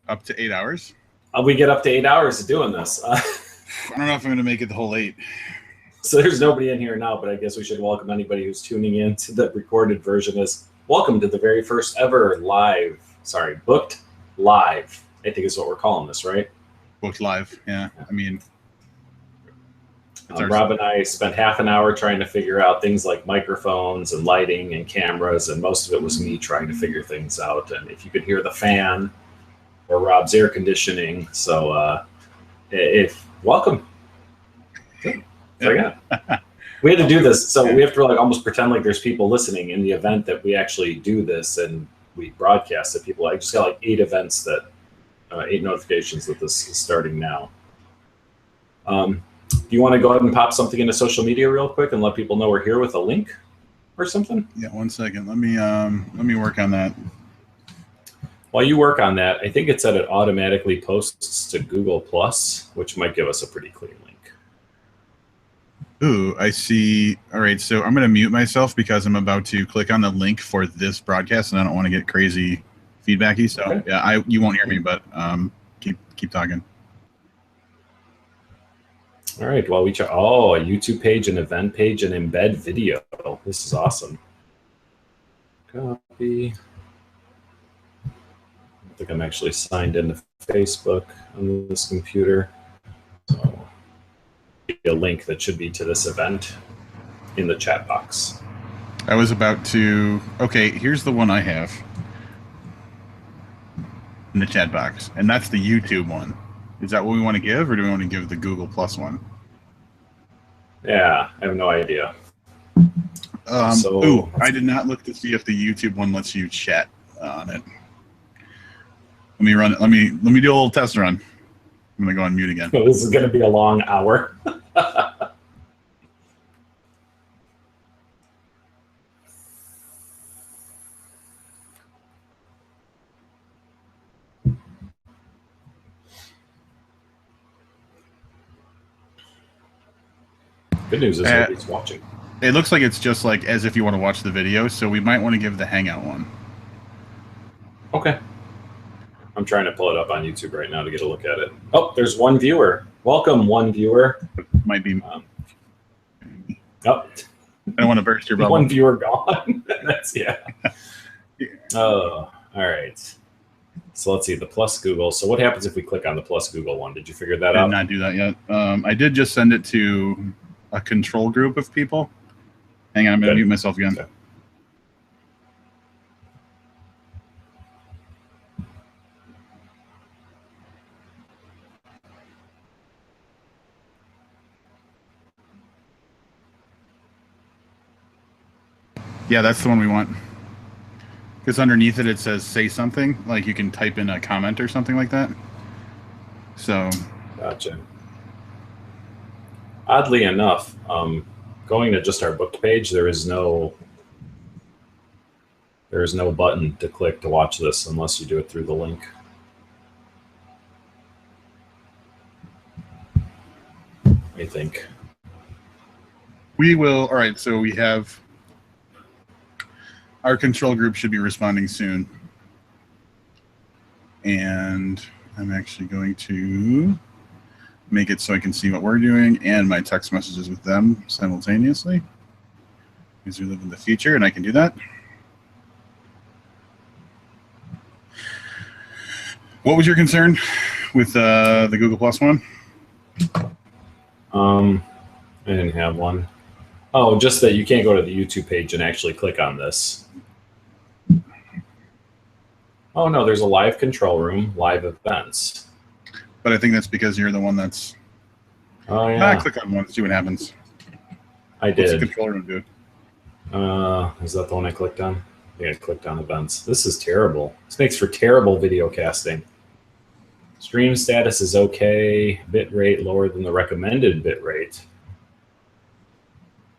Up to 8 hours? We get up to 8 hours of doing this. I don't know if I'm going to make it the whole 8. So there's nobody in here now, but I guess we should welcome anybody who's tuning in to the recorded version as welcome to the very first ever booked live, I think is what we're calling this, right? Booked live, yeah. I mean, Rob and I spent half an hour trying to figure out things like microphones and lighting and cameras, and most of it was me trying to figure things out. And if you could hear the fan or Rob's air conditioning, so welcome. Yeah. We had to do this, so we have to almost pretend like there's people listening in the event that we actually do this and we broadcast to people. I just got 8 events that 8 notifications that this is starting now. Do you want to go ahead and pop something into social media real quick and let people know we're here with a link or something? Yeah, 1 second. Let me work on that. While you work on that, I think it said it automatically posts to Google Plus, which might give us a pretty clean link. Ooh, I see. All right, so I'm going to mute myself because I'm about to click on the link for this broadcast, and I don't want to get crazy feedbacky. So okay. Yeah, you won't hear me, but keep talking. All right. Well, a YouTube page, an event page, and embed video. This is awesome. Copy. I think I'm actually signed into Facebook on this computer. So a link that should be to this event in the chat box. I was about to. Okay, here's the one I have in the chat box, and that's the YouTube one. Is that what we want to give, or do we want to give the Google Plus one? Yeah, I have no idea. I did not look to see if the YouTube one lets you chat on it. Let me run it. Let me do a little test run. I'm gonna go on mute again. Well, this is gonna be a long hour. Good news is nobody's watching. It looks like it's just as if you want to watch the video, so we might want to give the Hangout one. Okay. I'm trying to pull it up on YouTube right now to get a look at it. Oh, there's one viewer. Welcome, one viewer. Might be. Oh. I don't want to burst your bubble. One viewer gone. Yeah. Oh, all right. So let's see, the Plus Google. So what happens if we click on the Plus Google one? Did you figure that out? I did not do that yet. I did just send it to a control group of people. Hang on, I'm going to mute myself again. Okay. Yeah, that's the one we want. Because underneath it says say something. Like you can type in a comment or something like that. So. Gotcha. Oddly enough, going to just our booked page, there is no button to click to watch this unless you do it through the link. I think. We will. All right, so we have our control group should be responding soon. And I'm actually going to make it so I can see what we're doing and my text messages with them simultaneously. Because we live in the future and I can do that. What was your concern with the Google Plus one? I didn't have one. Oh, just that you can't go to the YouTube page and actually click on this. Oh, no, there's a live control room, live events. But I think that's because you're the one that's... Oh, yeah. Click on one to see what happens. I did. What's the control room do? Is that the one I clicked on? I think I clicked on events. This is terrible. This makes for terrible video casting. Stream status is okay. Bit rate lower than the recommended bit rate.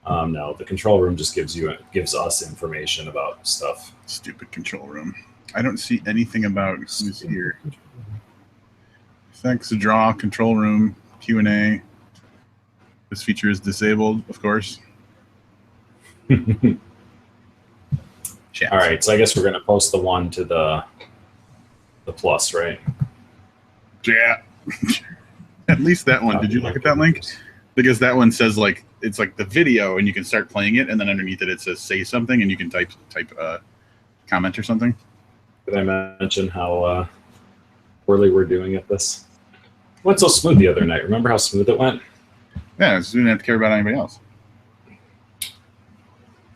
No, the control room just gives us information about stuff. Stupid control room. I don't see anything about who's here. Thanks to draw, control room, Q&A. This feature is disabled, of course. All right, so I guess we're going to post the one to the Plus, right? Yeah. At least that one. Did you look at that link? Because that one says like it's like the video, and you can start playing it, and then underneath it says say something, and you can type comment or something. Did I mention how poorly we're doing at this? It went so smooth the other night. Remember how smooth it went? Yeah, so you don't have to care about anybody else.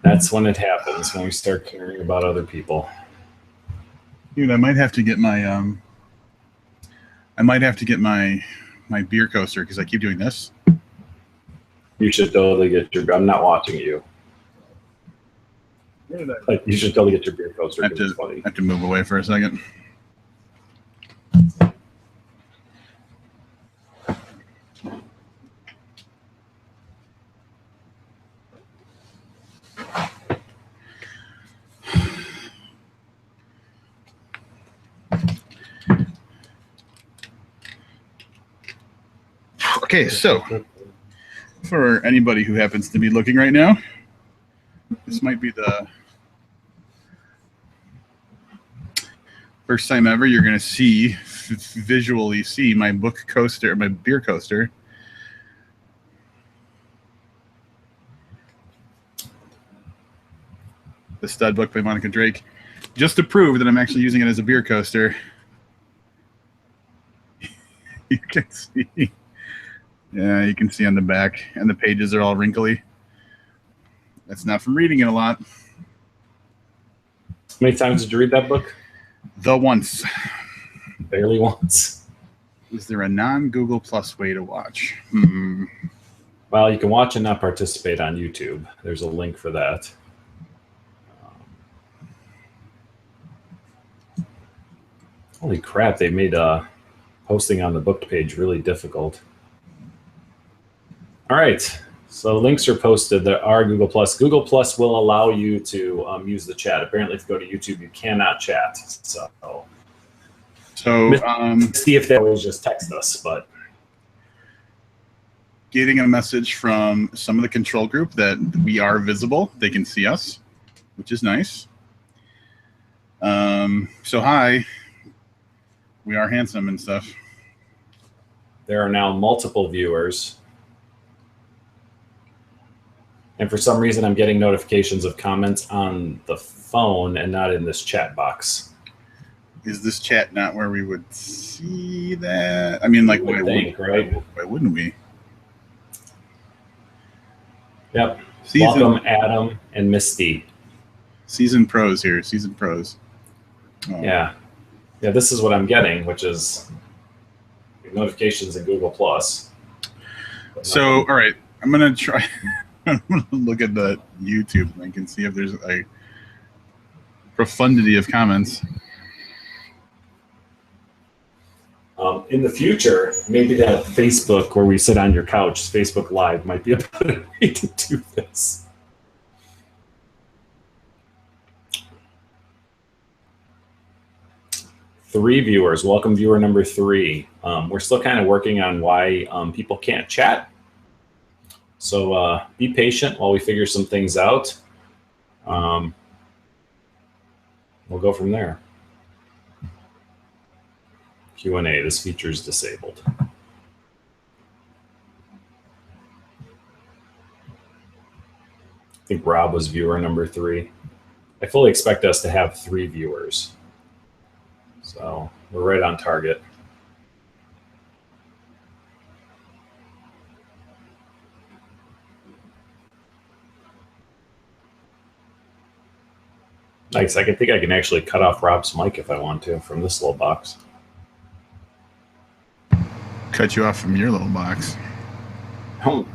That's when it happens, when we start caring about other people. Dude, I might have to get my my beer coaster because I keep doing this. You should totally get your. I'm not watching you. Like, you should totally get your beer coaster. I have to move away for a second. Okay, so for anybody who happens to be looking right now, this might be the first time ever you're going to visually see my book coaster, my beer coaster. The Stud Book by Monica Drake. Just to prove that I'm actually using it as a beer coaster. You can see. Yeah, you can see on the back, and the pages are all wrinkly. That's not from reading it a lot. How many times did you read that book? The once. Barely once. Is there a non-Google Plus way to watch? Well, you can watch and not participate on YouTube. There's a link for that. Holy crap, they made posting on the booked page really difficult. All right, so links are posted. There are Google Plus. Google Plus will allow you to use the chat. Apparently, if you go to YouTube, you cannot chat. So see if they always just text us. But getting a message from some of the control group that we are visible. They can see us, which is nice. So hi, we are handsome and stuff. There are now multiple viewers. And for some reason, I'm getting notifications of comments on the phone and not in this chat box. Is this chat not where we would see that? I mean, like, why wouldn't we? Yep. Welcome, Adam and Misty. Season pros here. Season pros. Oh. Yeah. Yeah, this is what I'm getting, which is notifications in Google Plus. So, all right, I'm going to try... I'm going to look at the YouTube link and see if there's a profundity of comments. In the future, maybe that Facebook where we sit on your couch, Facebook Live, might be a better way to do this. Three viewers. Welcome, viewer number 3. We're still kind of working on why people can't chat. So be patient while we figure some things out. We'll go from there. Q&A. This feature is disabled. I think Rob was viewer number 3. I fully expect us to have 3 viewers. So we're right on target. Nice. I think I can actually cut off Rob's mic if I want to from this little box. Cut you off from your little box. I don't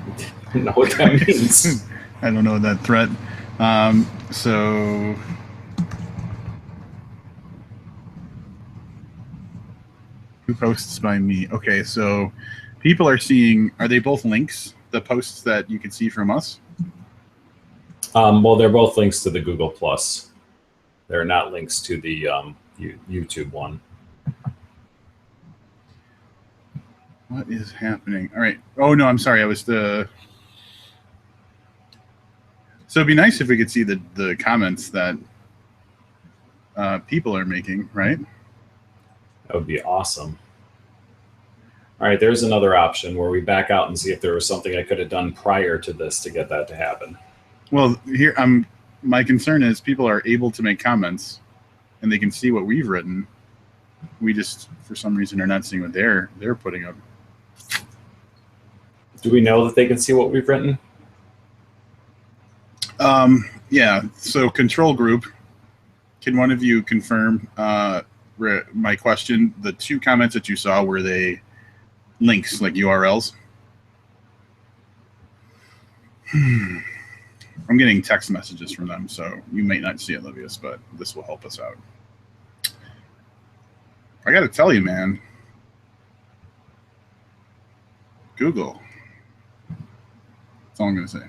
know what that means. I don't know that threat. So who posts by me? Okay, so people are seeing, are they both links, the posts that you can see from us? Well, they're both links to the Google Plus. They're not links to the YouTube one. What is happening? All right. Oh, no, I'm sorry. I was the... So it'd be nice if we could see the comments that people are making, right? That would be awesome. All right, there's another option where we back out and see if there was something I could have done prior to this to get that to happen. Well, here my concern is people are able to make comments and they can see what we've written. We just, for some reason, are not seeing what they're putting up. Do we know that they can see what we've written? Yeah. So control group, can one of you confirm my question? The 2 comments that you saw, were they links, like URLs? I'm getting text messages from them, so you might not see it, Livius, but this will help us out. I got to tell you, man, Google. That's all I'm going to say.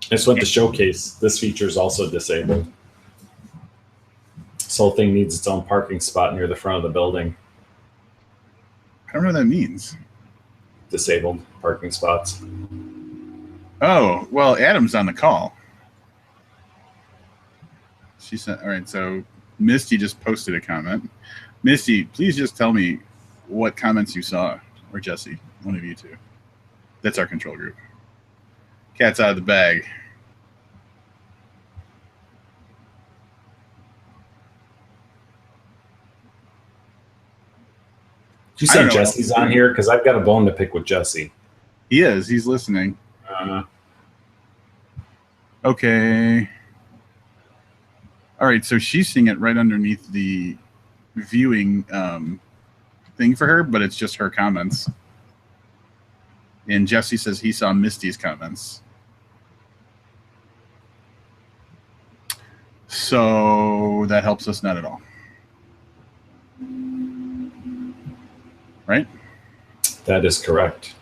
I just went to showcase. This feature is also disabled. This whole thing needs its own parking spot near the front of the building. I don't know what that means. Disabled parking spots. Oh, well, Adam's on the call. She said, all right, so Misty just posted a comment. Misty, please just tell me what comments you saw, or Jesse, one of you two. That's our control group. Cat's out of the bag. Did you say Jesse's on here? Because I've got a bone to pick with Jesse. He is. He's listening. Okay. All right, so she's seeing it right underneath the viewing thing for her, but it's just her comments. And Jesse says he saw Misty's comments. So that helps us not at all. Right? That is correct.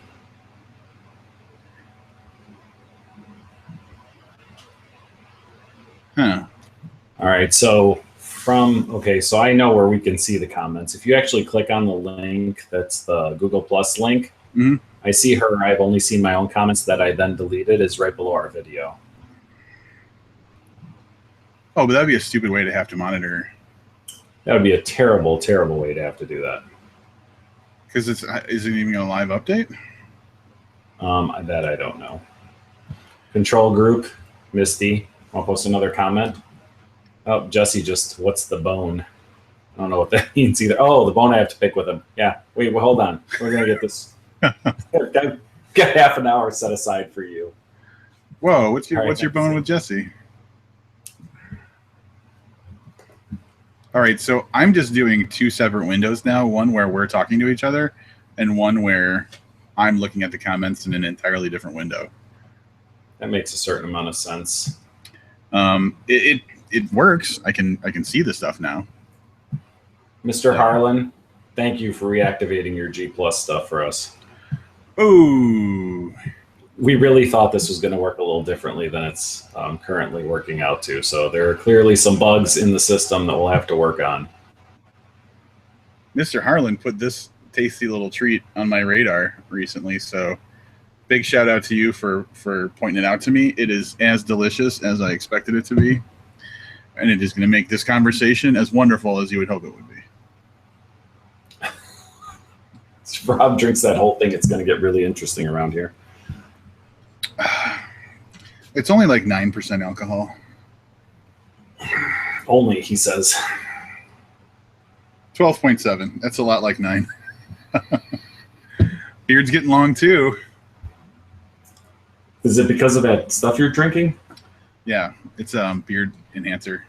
Huh. All right, so so I know where we can see the comments. If you actually click on the link, that's the Google Plus link, I see her. I've only seen my own comments that I then deleted is right below our video. Oh, but that'd be a stupid way to have to monitor. That would be a terrible, terrible way to have to do that. Because is it even going to live update? That I don't know. Control group, Misty. I'll post another comment. Oh, Jesse what's the bone? I don't know what that means either. Oh, the bone I have to pick with him. Yeah. Wait, well, hold on. We're going to get this. Got half an hour set aside for you. Whoa, what's your bone with Jesse? All right, so I'm just doing 2 separate windows now, one where we're talking to each other and one where I'm looking at the comments in an entirely different window. That makes a certain amount of sense. It works. I can see the stuff now. Mr. Harlan, thank you for reactivating your G Plus stuff for us. Ooh. We really thought this was going to work a little differently than it's currently working out to. So there are clearly some bugs in the system that we'll have to work on. Mr. Harlan put this tasty little treat on my radar recently, so big shout out to you for pointing it out to me. It is as delicious as I expected it to be, and it is going to make this conversation as wonderful as you would hope it would be. If Rob drinks that whole thing, it's going to get really interesting around here. It's only like 9% alcohol. Only, he says. 12.7. That's a lot like 9. Beard's getting long too. Is it because of that stuff you're drinking? Yeah, it's beard enhancer.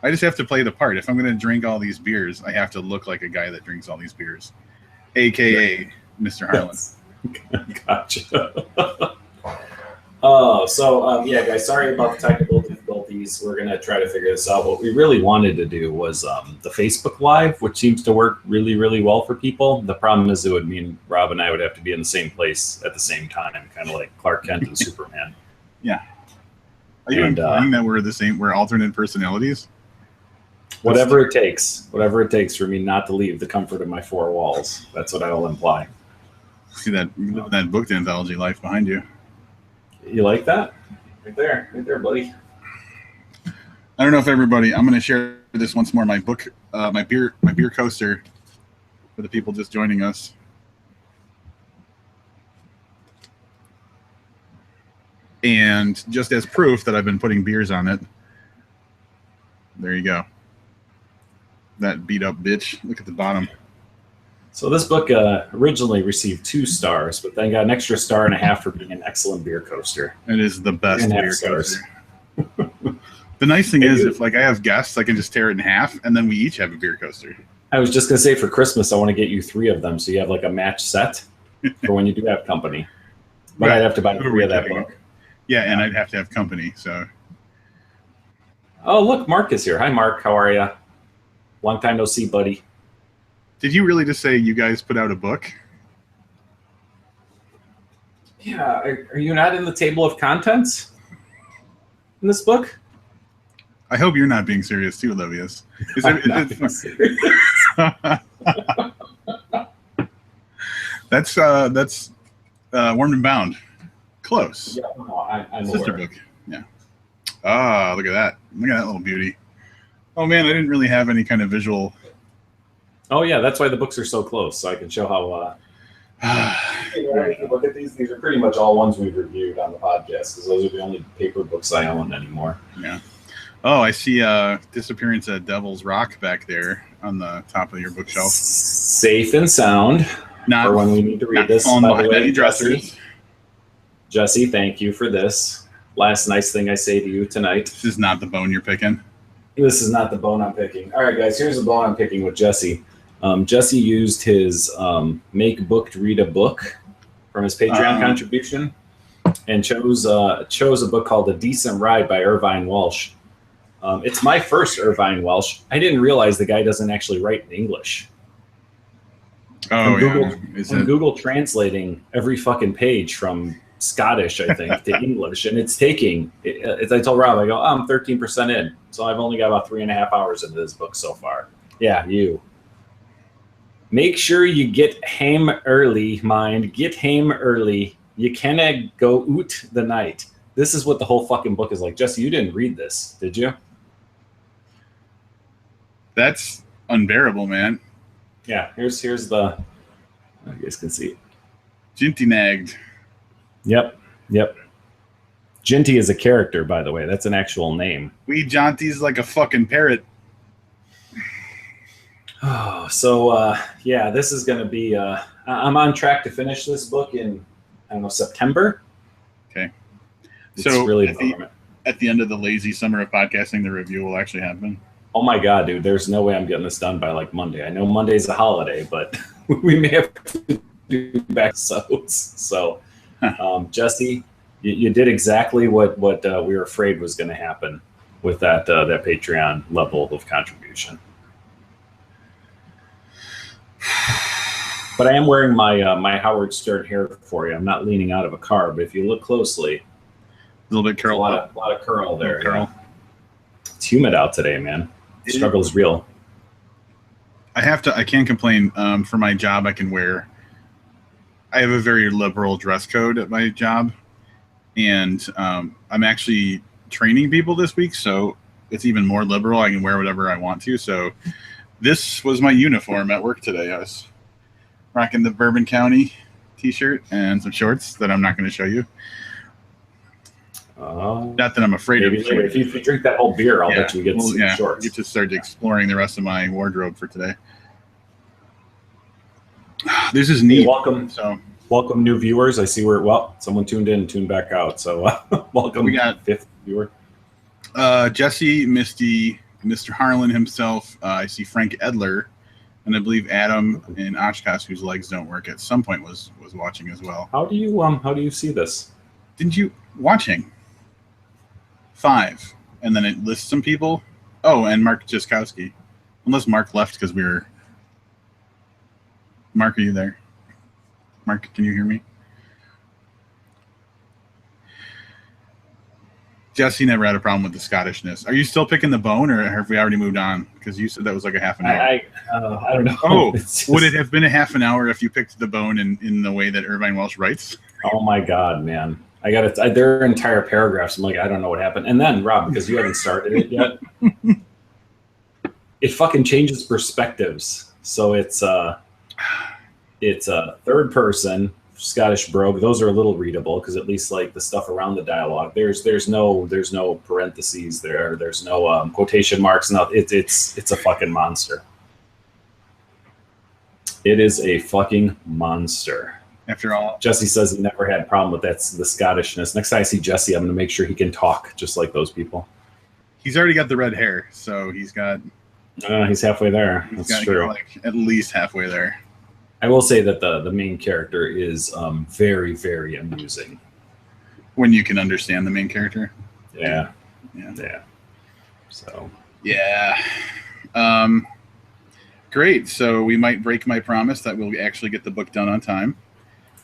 I just have to play the part. If I'm going to drink all these beers, I have to look like a guy that drinks all these beers, aka Mr. Harlan. Gotcha. Yeah, guys, sorry about the technical difficulties. We're going to try to figure this out. What we really wanted to do was the Facebook Live, which seems to work really, really well for people. The problem is it would mean Rob and I would have to be in the same place at the same time, kind of like Clark Kent and Superman. Yeah. Are you implying that we're alternate personalities? Whatever it takes for me not to leave the comfort of my 4 walls. That's what I will imply. See that booked anthology life behind you. You like that? Right there, buddy. I don't know if everybody. I'm going to share this once more. My book, my beer coaster, for the people just joining us. And just as proof that I've been putting beers on it, there you go. That beat up bitch. Look at the bottom. So this book originally received 2 stars, but then got an extra 1.5 stars for being an excellent beer coaster. It is the best 3.5 beer stars. coaster. The nice thing is, if like I have guests, I can just tear it in half, and then we each have a beer coaster. I was just gonna say for Christmas, I want to get you 3 of them, so you have like a match set for when you do have company. But Right. I'd have to buy 3 of that book. Yeah, and I'd have to have company. So Oh, look, Mark is here. Hi, Mark. How are you? Long time no see, buddy. did you really just say you guys put out a book? Yeah, are you not in the table of contents in this book? I hope you're not being serious too, Livius. Is I'm it, not being serious. that's Warmed and Bound. Close. Yeah, no, I'm Sister aware. book. Yeah. Ah, look at that. Look at that little beauty. Oh man, I didn't really have any kind of visual. Oh yeah, that's why the books are so close, so I can show how. Look at these. These are pretty much all ones we've reviewed on the podcast, because those are the only paper books I own anymore. Yeah. Oh, I see Disappearance at Devil's Rock back there on the top of your bookshelf. Safe and sound Not for when we need to read not this. falling By the behind way, any dressers. Jesse, thank you for this. Last nice thing I say to you tonight. This is not the bone you're picking. This is not the bone I'm picking. All right, guys, here's the bone I'm picking with Jesse. Jesse used his Make Booked Read a Book from his Patreon contribution and chose a book called A Decent Ride by Irvine Welsh. It's my first Irvine Welsh. I didn't realize the guy doesn't actually write in English. Oh, Google, yeah. Is I'm it? Google translating every fucking page from Scottish, I think, to English, and it's taking. As I told Rob, I go, I'm 13% in, so I've only got about 3.5 hours into this book so far. Yeah, you. Make sure you get hame early, mind. Get hame early. You canna go out the night. This is what the whole fucking book is like. Jesse, you didn't read this, did you? That's unbearable, man. Yeah, here's the. You guys can see. Ginty nagged. Yep. Ginty is a character, by the way. That's an actual name. Wee Jaunty's like a fucking parrot. Oh, so yeah, this is going to be. I'm on track to finish this book in, I don't know, September. Okay. It's So really at the end of the lazy summer of podcasting, the review will actually happen. Oh my god, dude! There's no way I'm getting this done by like Monday. I know Monday's a holiday, but we may have to do back episodes. So, Jesse, you did exactly what we were afraid was going to happen with that Patreon level of contribution. But I am wearing my Howard Stern hair for you. I'm not leaning out of a car, but if you look closely, A little bit a curled lot up. of curl there. Curl. Yeah. It's humid out today, man. The struggle is real. I can't complain. For my job, I have a very liberal dress code at my job. And I'm actually training people this week, so it's even more liberal. I can wear whatever I want to. So this was my uniform at work today. I was rocking the Bourbon County t-shirt and some shorts that I'm not going to show you. Not that I'm afraid Maybe of. later. If you drink that whole beer, I'll bet you get some I'll shorts. get to start exploring the rest of my wardrobe for today. This is neat. Welcome, new viewers. I see someone tuned in and tuned back out. So welcome. We got fifth viewer. Jesse, Misty, Mr. Harlan himself. I see Frank Edler, and I believe Adam and Oshkosh, whose legs don't work, at some point was watching as well. How do you see this? Didn't you watching? 5, and then it lists some people. Oh, and Mark Jaskowski. Unless Mark left because we were. Mark, are you there? Mark, can you hear me? Jesse never had a problem with the Scottishness. Are you still picking the bone, or have we already moved on? Because you said that was like a half an hour. I don't know. Oh, It's would just- it have been a half an hour if you picked the bone in the way that Irvine Welsh writes? Oh my God, man. I got it. There are entire paragraphs. I'm like, I don't know what happened. And then Rob, because you haven't started it yet, it fucking changes perspectives. So it's a third person Scottish brogue. Those are a little readable because at least like the stuff around the dialogue, there's no parentheses there. There's no quotation marks. No, it's a fucking monster. It is a fucking monster. After all, Jesse says he never had a problem with that's the Scottishness. Next time I see Jesse, I'm going to make sure he can talk just like those people. he's already got the red hair, so he's halfway there. got That's to true. go, like at least halfway there. I will say that the main character is very, very amusing. When you can understand the main character. Yeah. Yeah. So. Yeah. Great. So we might break my promise that we'll actually get the book done on time.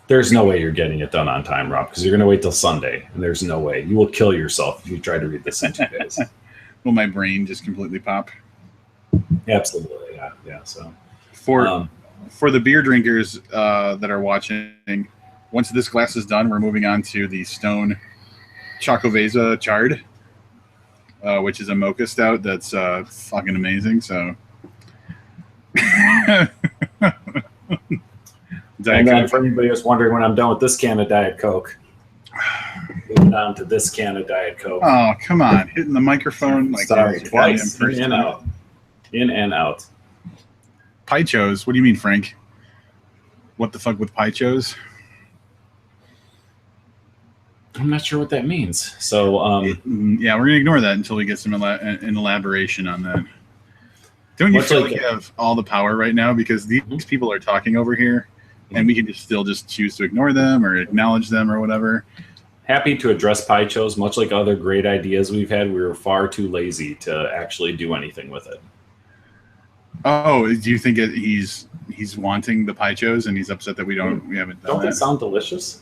There's no way you're getting it done on time, Rob, because you're going to wait till Sunday, and there's no way. You will kill yourself if you try to read this in 2 days. Will my brain just completely pop? Absolutely, yeah. So For the beer drinkers that are watching, once this glass is done, we're moving on to the Stone Chocoveza Chard, which is a mocha stout that's fucking amazing. So. And then for anybody who's wondering when I'm done with this can of Diet Coke, moving on to this can of Diet Coke. Oh, come on. Hitting the microphone like Sorry, that. twice. In and out. In and out. Pychos? What do you mean, Frank? What the fuck with Pychos? I'm not sure what that means. So, yeah, we're going to ignore that until we get some an elaboration on that. Don't you feel like you have all the power right now? Because these people are talking over here, and we can still just choose to ignore them or acknowledge them or whatever. Happy to address Pychos. Much like other great ideas we've had, we were far too lazy to actually do anything with it. Oh, do you think he's wanting the Pychos and he's upset that we haven't done that? Don't they sound delicious?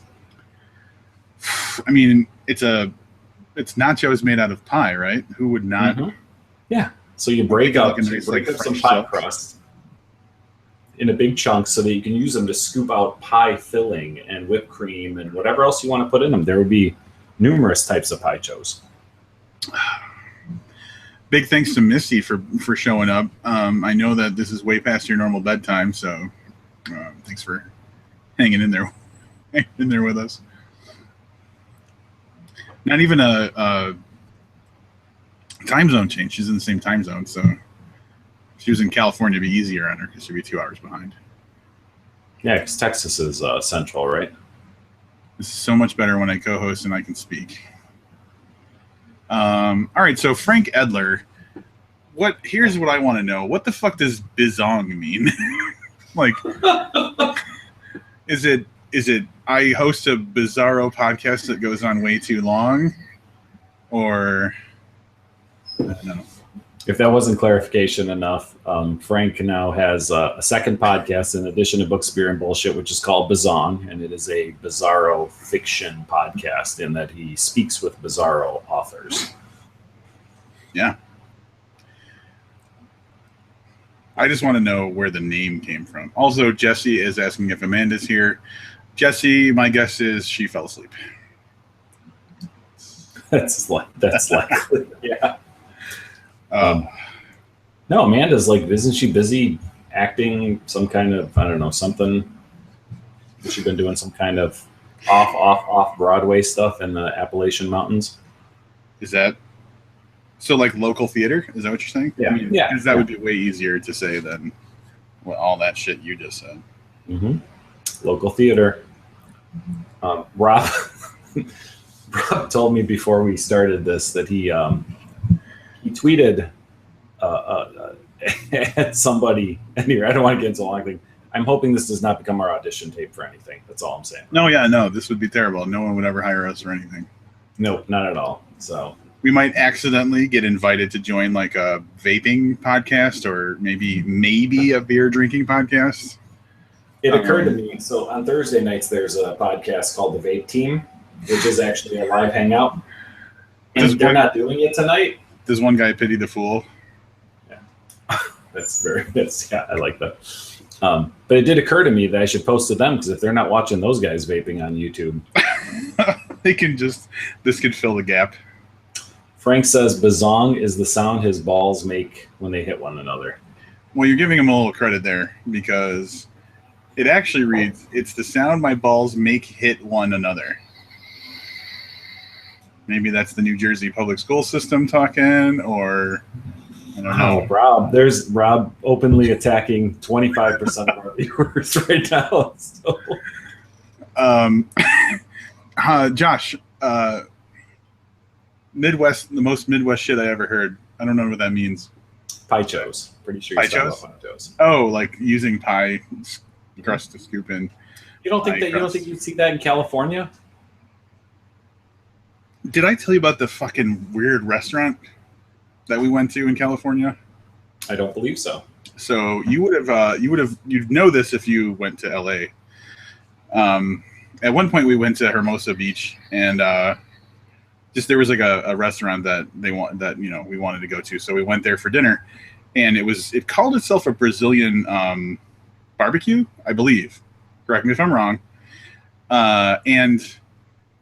I mean, it's nachos made out of pie, right? Who would not? Mm-hmm. Yeah. So you break up some pie crust in a big chunk so that you can use them to scoop out pie filling and whipped cream and whatever else you want to put in them. There would be numerous types of Pychos. Big thanks to Misty for showing up. I know that this is way past your normal bedtime, so thanks for hanging in there with us. Not even a time zone change. She's in the same time zone, so if she was in California, it'd be easier on her because she'd be 2 hours behind. Yeah, because Texas is central, right? This is so much better when I co-host and I can speak. All right, so Frank Edler, here's what I want to know. What the fuck does bizong mean? Like, is it I host a bizarro podcast that goes on way too long? Or, I don't know. If that wasn't clarification enough, Frank now has a second podcast in addition to Books, Beer, and Bullshit, which is called Bizong, and it is a bizarro fiction podcast in that he speaks with bizarro authors. Yeah. I just want to know where the name came from. Also, Jesse is asking if Amanda's here. Jesse, my guess is she fell asleep. That's likely, yeah. No, Amanda's like, isn't she busy acting some kind of, I don't know, something? Has she been doing some kind of off Broadway stuff in the Appalachian Mountains? Is that so? Like local theater? Is that what you're saying? Yeah, I mean, because that would be way easier to say than all that shit you just said. Mm-hmm. Local theater. Rob told me before we started this that he tweeted at somebody, and here, I don't want to get into a long thing. I'm hoping this does not become our audition tape for anything. That's all I'm saying. No, this would be terrible. No one would ever hire us or anything. No, not at all. So we might accidentally get invited to join like a vaping podcast or maybe a beer drinking podcast. It occurred to me. So on Thursday nights, there's a podcast called The Vape Team, which is actually a live hangout. And they're not doing it tonight. Does one guy pity the fool? Yeah, I like that. But it did occur to me that I should post to them because if they're not watching those guys vaping on YouTube, This could fill the gap. Frank says bazong is the sound his balls make when they hit one another. Well, you're giving him a little credit there because it actually reads, "It's the sound my balls make hit one another." Maybe that's the New Jersey public school system talking, or I don't know. Rob, there's Rob openly attacking 25% of our viewers right now. So. Josh, Midwest, the most Midwest shit I ever heard. I don't know what that means. Pie-chos. Pretty sure you're talking about pie-chos. Oh, like using pie crust to scoop in. You don't think you'd see that in California? Did I tell you about the fucking weird restaurant that we went to in California? I don't believe so. So you'd know this if you went to LA. At one point we went to Hermosa Beach, and just there was like a restaurant that we wanted to go to. So we went there for dinner, and it called itself a Brazilian barbecue, I believe. Correct me if I'm wrong. And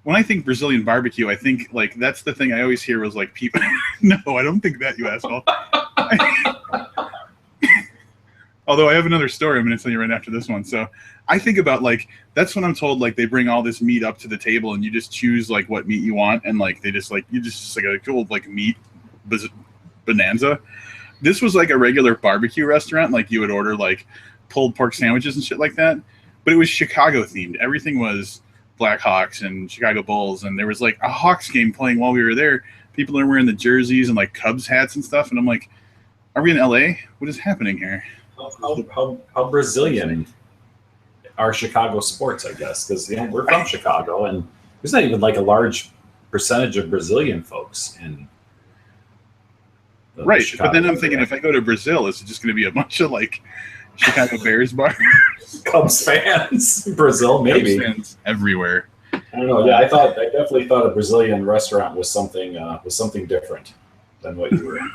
when I think Brazilian barbecue, I think like that's the thing I always hear was like people. No, I don't think that, you asshole. Although I have another story I'm going to tell you right after this one. So I think about like that's when I'm told like they bring all this meat up to the table and you just choose like what meat you want, and like they just like like a cool like meat bonanza. This was like a regular barbecue restaurant, like you would order like pulled pork sandwiches and shit like that, but it was Chicago themed. Everything was Blackhawks and Chicago Bulls, and there was like a Hawks game playing while we were there. People are wearing the jerseys and like Cubs hats and stuff, and I'm like, are we in LA? What is happening here? How Brazilian are Chicago sports, I guess, because we're from Chicago, and there's not even like a large percentage of Brazilian folks in right. Chicago, but then I'm thinking, if I go to Brazil, is it just going to be a bunch of like Chicago Bears bars? Cubs fans, Brazil, maybe. Cubs fans everywhere. I don't know. Yeah, I definitely thought a Brazilian restaurant was something different than what you were in.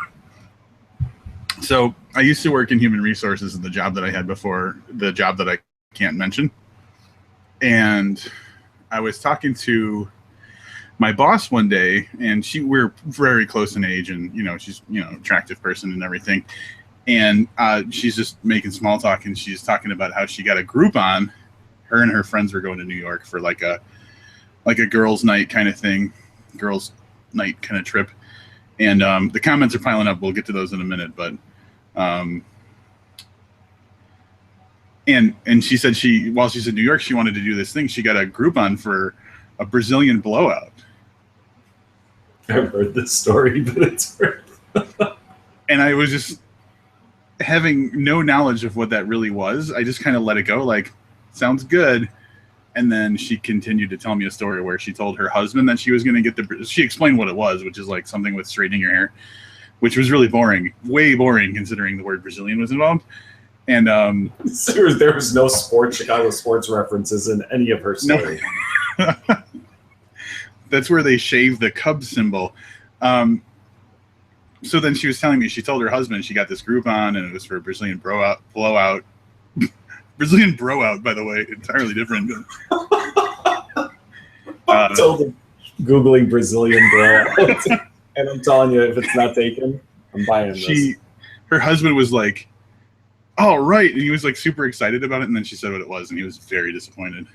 So I used to work in human resources in the job that I had before, the job that I can't mention. And I was talking to my boss one day, and we're very close in age, and she's attractive person and everything. And she's just making small talk, and she's talking about how she got a Groupon. Her and her friends were going to New York for like a girls' night kind of thing, girls' night kind of trip. And the comments are piling up. We'll get to those in a minute, but and she said while she's in New York, she wanted to do this thing. She got a Groupon for a Brazilian blowout. I've heard this story, but it's and I was just having no knowledge of what that really was. I just kind of let it go, like, sounds good. And then she continued to tell me a story where she told her husband that she was going to get she explained what it was, which is like something with straightening your hair, which was really boring, way boring considering the word Brazilian was involved. And there was no Chicago sports references in any of her story. No. That's where they shaved the Cubs symbol. So then she was telling me she told her husband she got this Groupon and it was for a Brazilian blowout. Brazilian browout, by the way, entirely different. I'm totally Googling Brazilian blowout, and I'm telling you, if it's not taken, I'm buying this. Her husband was like, "Oh, right," and he was like super excited about it, and then she said what it was, and he was very disappointed.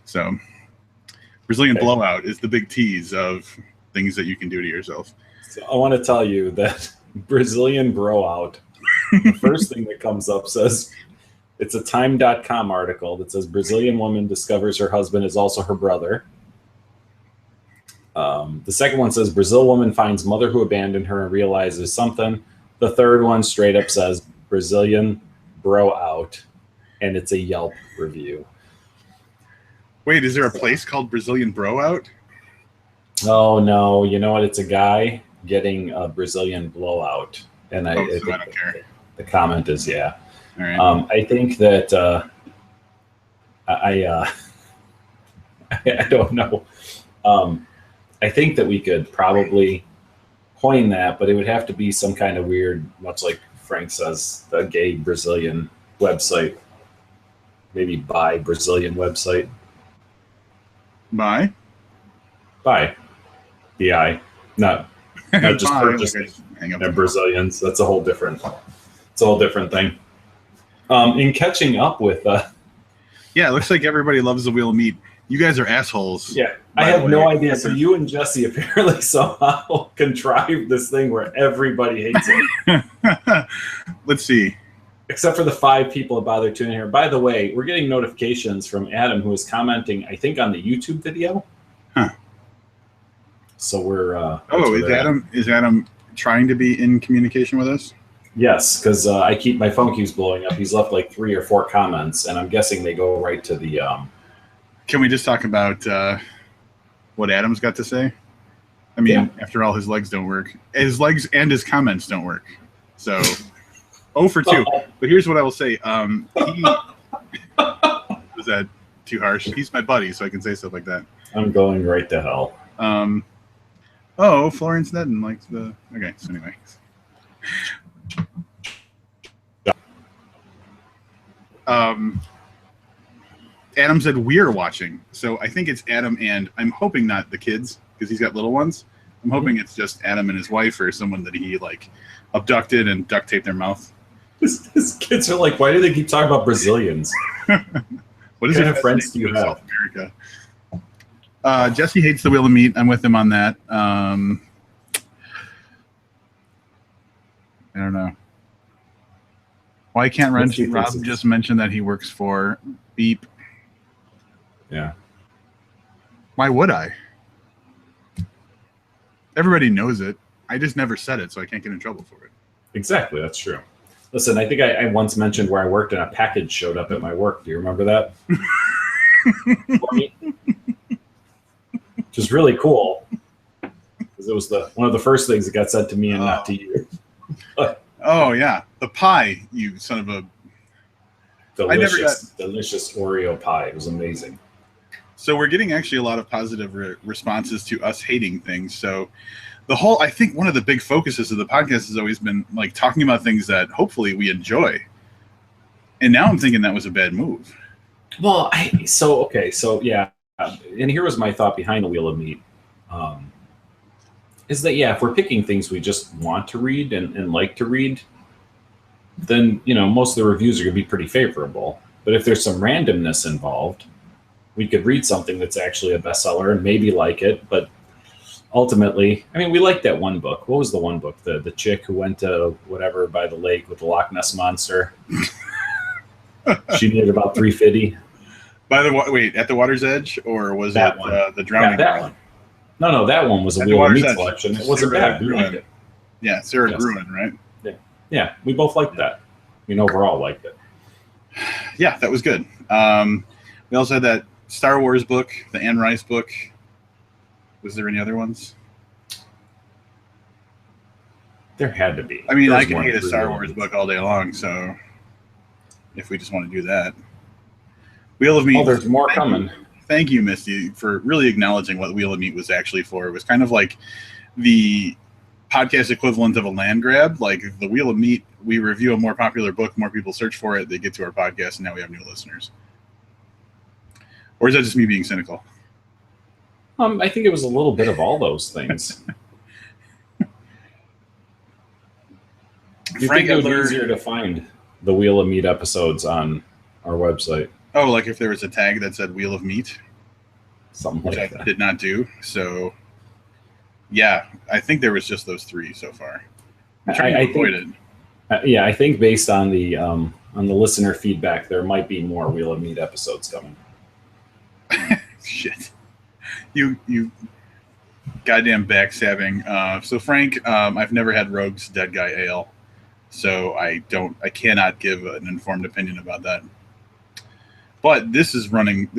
So, Brazilian blowout is the big tease of things that you can do to yourself. So I want to tell you that Brazilian blowout, the first thing that comes up says, it's a time.com article that says Brazilian woman discovers her husband is also her brother. The second one says Brazil woman finds mother who abandoned her and realizes something. The third one straight up says Brazilian bro out, and it's a Yelp review. Wait, is there a place called Brazilian bro out? Oh no, you know what? It's a guy getting a Brazilian blowout, and I don't care. The comment is yeah. All right. I think that I don't know. I think that we could probably coin that, but it would have to be some kind of weird, much like Frank says, a gay Brazilian website. Maybe buy Brazilian website. Buy? Buy. BI. Not just Bye. purchase. Like, I just hang up They're the phone. Brazilians. That's a whole different thing. In catching up with Yeah, it looks like everybody loves the Wheel of Meat. You guys are assholes. yeah, by I the have way. no idea. So you and Jesse apparently somehow contrived this thing where everybody hates it. Let's see. Except for the 5 people that bothered tuning in here. By the way, we're getting notifications from Adam, who is commenting, I think, on the YouTube video. Huh. So we're. Is Adam trying to be in communication with us? Yes, because my phone keeps blowing up. He's left like 3 or 4 comments, and I'm guessing they go right to the. Can we just talk about what Adam's got to say? I mean, After all, his legs don't work. His legs and his comments don't work. So, 0 for 2. But here's what I will say. Was that too harsh? He's my buddy, so I can say stuff like that. I'm going right to hell. Florence Nedden likes the... Okay, so anyway. Adam said we're watching, so I think it's Adam and I'm hoping not the kids because he's got little ones. I'm hoping it's just Adam and his wife or someone that he like abducted and duct taped their mouth. His kids are like, why do they keep talking about Brazilians? What kind of friends do you have? South America. Jesse hates the Wheel of Meat. I'm with him on that. I don't know. Why can't Rob just mention that he works for Beep? Yeah. Why would I? Everybody knows it. I just never said it, so I can't get in trouble for it. Exactly. That's true. Listen, I think I once mentioned where I worked and a package showed up at my work. Do you remember that? Which is really cool. Because it was one of the first things that got said to me and not to you. Oh, yeah. The pie, you son of a... Delicious Oreo pie. It was amazing. So we're getting actually a lot of positive responses to us hating things. So I think one of the big focuses of the podcast has always been like talking about things that hopefully we enjoy. And now I'm thinking that was a bad move. Well, yeah. And here was my thought behind the Wheel of Meat. Is that, if we're picking things we just want to read and like to read, then, most of the reviews are going to be pretty favorable. But if there's some randomness involved, we could read something that's actually a bestseller and maybe like it. But ultimately, we liked that one book. What was the one book? The chick who went to whatever by the lake with the Loch Ness Monster. She needed about $350. At the water's edge, or was that the drowning? That one. No, that one was a Wheel of Meat selection. It wasn't bad. We liked it. Yeah, Sarah Gruen, right? Yeah, we both liked that. Overall liked it. Yeah, that was good. We also had that Star Wars book, the Anne Rice book. Was there any other ones? There had to be. I can hate a Star Wars book all day long, so if we just want to do that. Wheel of Meat. Oh, there's more coming. Thank you, Misty, for really acknowledging what Wheel of Meat was actually for. It was kind of like the podcast equivalent of a land grab. Like the Wheel of Meat, we review a more popular book, more people search for it, they get to our podcast, and now we have new listeners. Or is that just me being cynical? I think it was a little bit of all those things. You think it would be easier to find the Wheel of Meat episodes on our website? Oh, like if there was a tag that said Wheel of Meat? Something like that. I did not do. So, yeah, I think there was just those 3 so far. I'm trying to avoid it. I think based on the listener feedback, there might be more Wheel of Meat episodes coming. Shit. You goddamn backstabbing. So Frank, I've never had Rogue's Dead Guy Ale, so I cannot give an informed opinion about that. But this is running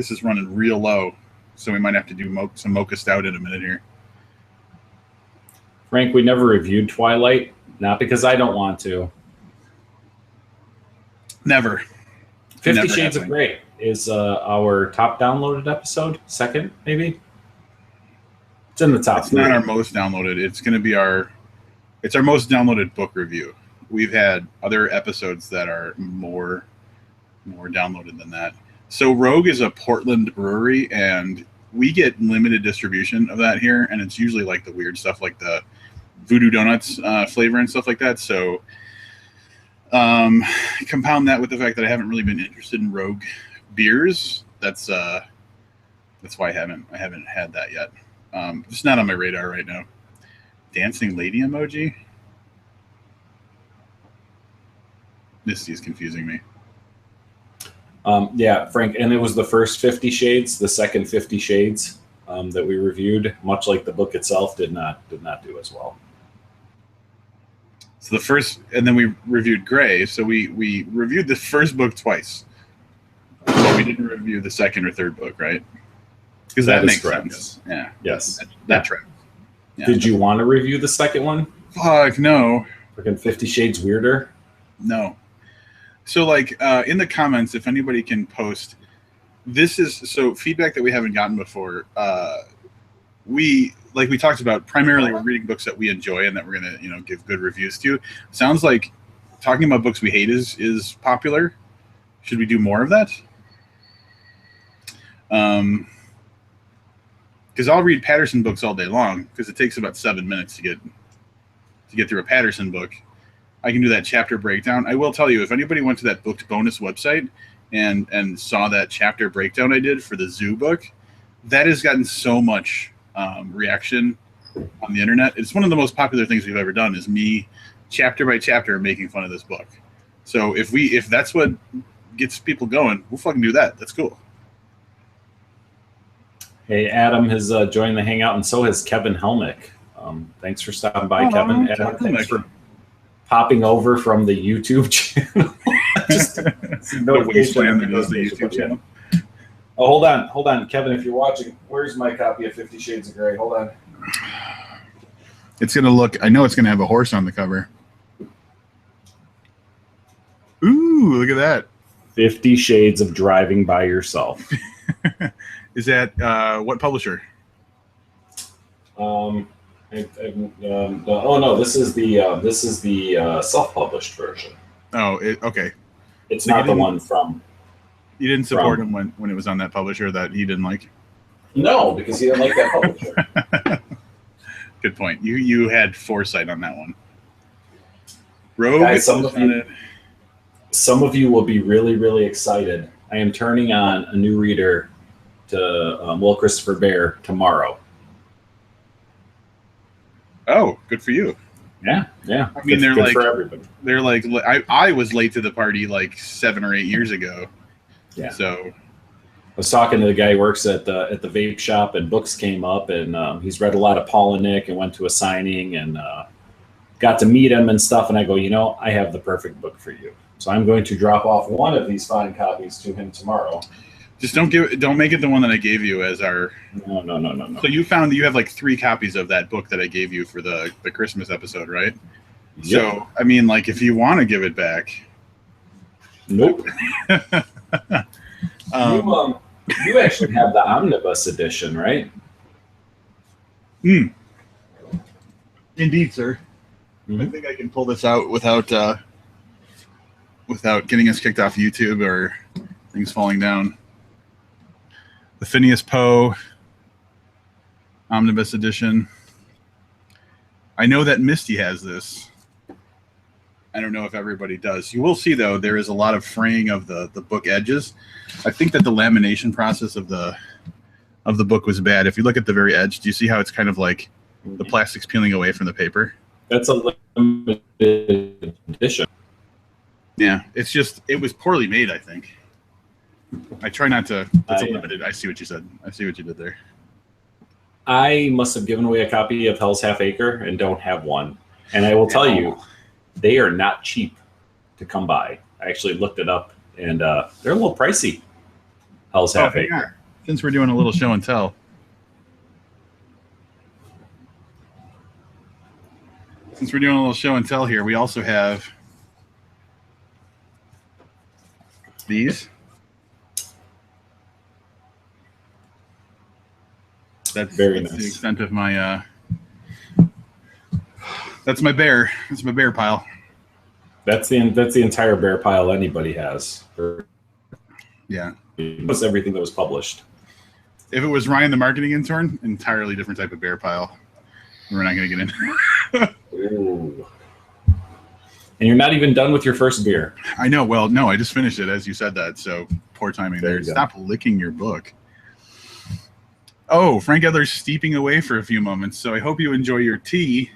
real low, so we might have to do some Mocha Stout in a minute here. Frank, we never reviewed Twilight, not because I don't want to. Never. 50 Shades of Grey is our top downloaded episode, second maybe. It's in the top. It's not our most downloaded. It's going to be our most downloaded book review. We've had other episodes that are more downloaded than that. So Rogue is a Portland brewery, and we get limited distribution of that here, and it's usually like the weird stuff, like the Voodoo Donuts flavor and stuff like that. So compound that with the fact that I haven't really been interested in Rogue beers. That's why I haven't had that yet. It's not on my radar right now. Dancing lady emoji. Misty is confusing me. Yeah, Frank, and it was the first 50 Shades, the second 50 Shades that we reviewed, much like the book itself, did not do as well. So the first, and then we reviewed Gray. So we reviewed the first book twice, but we didn't review the second or third book, right? Because that makes sense. Yeah. Yes. That tracks. Yeah. Did you want to review the second one? Fuck no. Freaking 50 Shades Weirder? No. So like in the comments, if anybody can post, this is so feedback that we haven't gotten before. We talked about, primarily we're reading books that we enjoy and that we're gonna give good reviews to. Sounds like talking about books we hate is popular. Should we do more of that? Because I'll read Patterson books all day long because it takes about 7 minutes to get through a Patterson book. I can do that chapter breakdown. I will tell you, if anybody went to that Booked Bonus website and saw that chapter breakdown I did for the Zoo book, that has gotten so much reaction on the internet. It's one of the most popular things we've ever done, is me chapter by chapter making fun of this book. So if that's what gets people going, we'll fucking do that. That's cool. Hey, Adam has joined the hangout, and so has Kevin Helmick. Thanks for stopping by, Kevin. Adam, thanks for popping over from the YouTube channel. Just Wasteland that is the YouTube channel. Oh, hold on, Kevin. If you're watching, where's my copy of 50 Shades of Grey? Hold on. It's gonna look. I know it's gonna have a horse on the cover. Ooh, look at that. 50 Shades of Driving by Yourself. Is that what publisher? Oh no, this is the self-published version. Oh, okay. It's not the one from. You didn't support him when it was on that publisher that he didn't like? No, because he didn't like that publisher. Good point. You had foresight on that one. Rogue. Guys, some of you will be really, really excited. I am turning on a new reader to Will Christopher Bear tomorrow. Oh, good for you. Yeah. I mean, they're like for everybody. They're like I was late to the party like 7 or 8 years ago. Yeah. So I was talking to the guy who works at the vape shop, and books came up, and he's read a lot of Paul and Nick and went to a signing and got to meet him and stuff. And I go, I have the perfect book for you. So I'm going to drop off one of these fine copies to him tomorrow. Just don't make it the one that I gave you as our. No. So you found that you have like 3 copies of that book that I gave you for the Christmas episode, right? Yep. So I mean, like, if you want to give it back. Nope. You actually have the omnibus edition, right? Indeed, sir. Mm-hmm. I think I can pull this out without getting us kicked off YouTube or things falling down. The Phineas Poe omnibus edition. I know that Misty has this. I don't know if everybody does. You will see, though, there is a lot of fraying of the book edges. I think that the lamination process of the book was bad. If you look at the very edge, do you see how it's kind of like the plastic's peeling away from the paper? That's a limited edition. Yeah, it was poorly made, I think. I try not to. It's limited. I see what you said. I see what you did there. I must have given away a copy of Hell's Half Acre and don't have one. And I will tell you, they are not cheap to come by. I actually looked it up, and they're a little pricey. Hell's Half Acre. Yeah. Since we're doing a little show and tell. Here, we also have these. That's very nice. The extent of my that's my bear. That's my bear pile. That's the entire bear pile anybody has. Yeah. Almost everything that was published. If it was Ryan, the marketing intern, entirely different type of bear pile. We're not going to get in. Ooh. And you're not even done with your first beer. I know. Well, no, I just finished it as you said that. So poor timing there. Stop licking your book. Oh, Frank Edler's steeping away for a few moments. So I hope you enjoy your tea.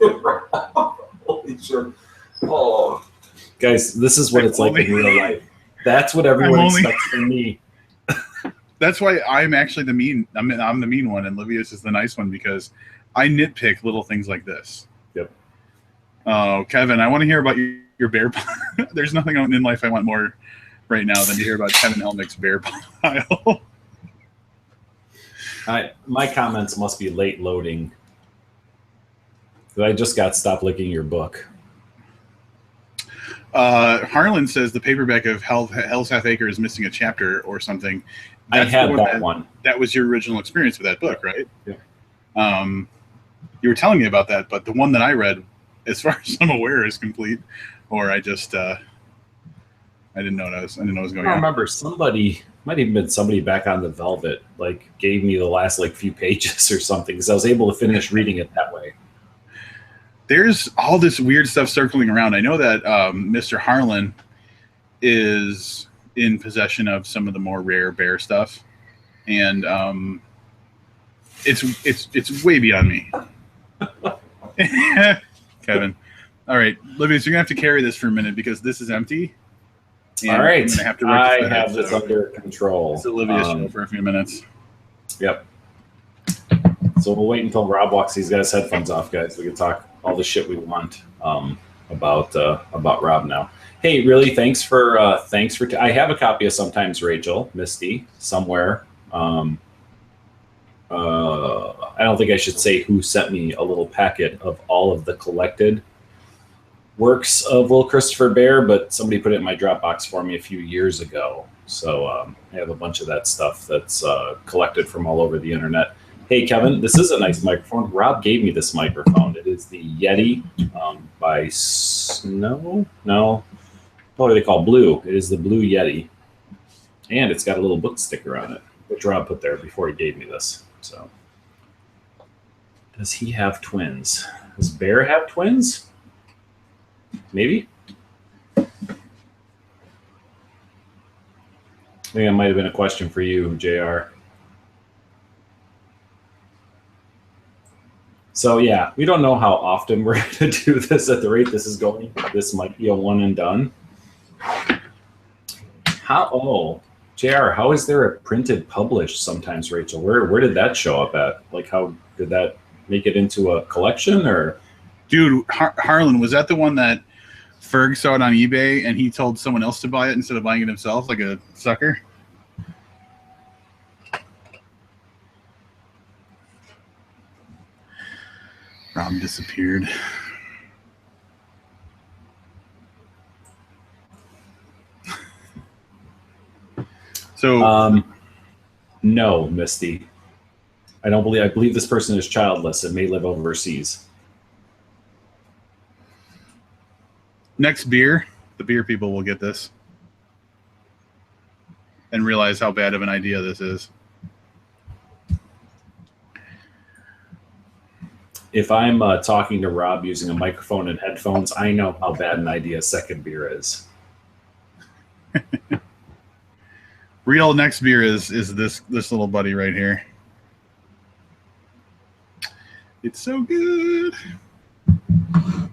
Holy shit. Oh, guys, this is what it's like in real life. That's what everyone expects from me. That's why I'm actually the mean. I'm the mean one, and Livius is the nice one because I nitpick little things like this. Yep. Oh, Kevin, I want to hear about your bear pile. There's nothing in life I want more right now than to hear about Kevin Helmick's bear pile. My comments must be late loading. I just got Stop Licking Your Book. Harlan says the paperback of Hell's Half Acre is missing a chapter or something. That's I had that one. That was your original experience with that book, right? Yeah. You were telling me about that, but the one that I read, as far as I'm aware, is complete. Or I just I didn't know what was going on. I remember somebody, might have been somebody back on the Velvet, like gave me the last like few pages or something because I was able to finish reading it that way. There's all this weird stuff circling around. I know that Mr. Harlan is in possession of some of the more rare bear stuff, and it's way beyond me. Kevin, all right, Olivia, so you're gonna have to carry this for a minute because this is empty. All right, I have this under control. It's Olivia's show for a few minutes. Yep. So we'll wait until Rob walks these guys' headphones off, guys. We can talk all the shit we want about Rob now. Hey, really, thanks for I have a copy of Sometimes Rachel, Misty, somewhere. I don't think I should say who sent me a little packet of all of the collected works of Will Christopher Bear, but somebody put it in my Dropbox for me a few years ago. So I have a bunch of that stuff that's collected from all over the internet. Hey, Kevin, this is a nice microphone. Rob gave me this microphone. It is the Yeti by Snow. No, what do they call Blue? It is the Blue Yeti. And it's got a little book sticker on it, which Rob put there before he gave me this. So, does he have twins? Does Bear have twins? Maybe. I think that might have been a question for you, JR. So yeah, we don't know how often we're going to do this at the rate this is going. This might be a one and done. JR, how is there a printed published Sometimes Rachel? Where did that show up at? Like, how did that make it into a collection or? Dude, Harlan, was that the one that Ferg saw it on eBay and he told someone else to buy it instead of buying it himself like a sucker? Rob disappeared. So no, Misty. I believe this person is childless and may live overseas. Next beer, the beer people will get this and realize how bad of an idea this is. If I'm talking to Rob using a microphone and headphones, I know how bad an idea second beer is. Real next beer is this little buddy right here. It's so good.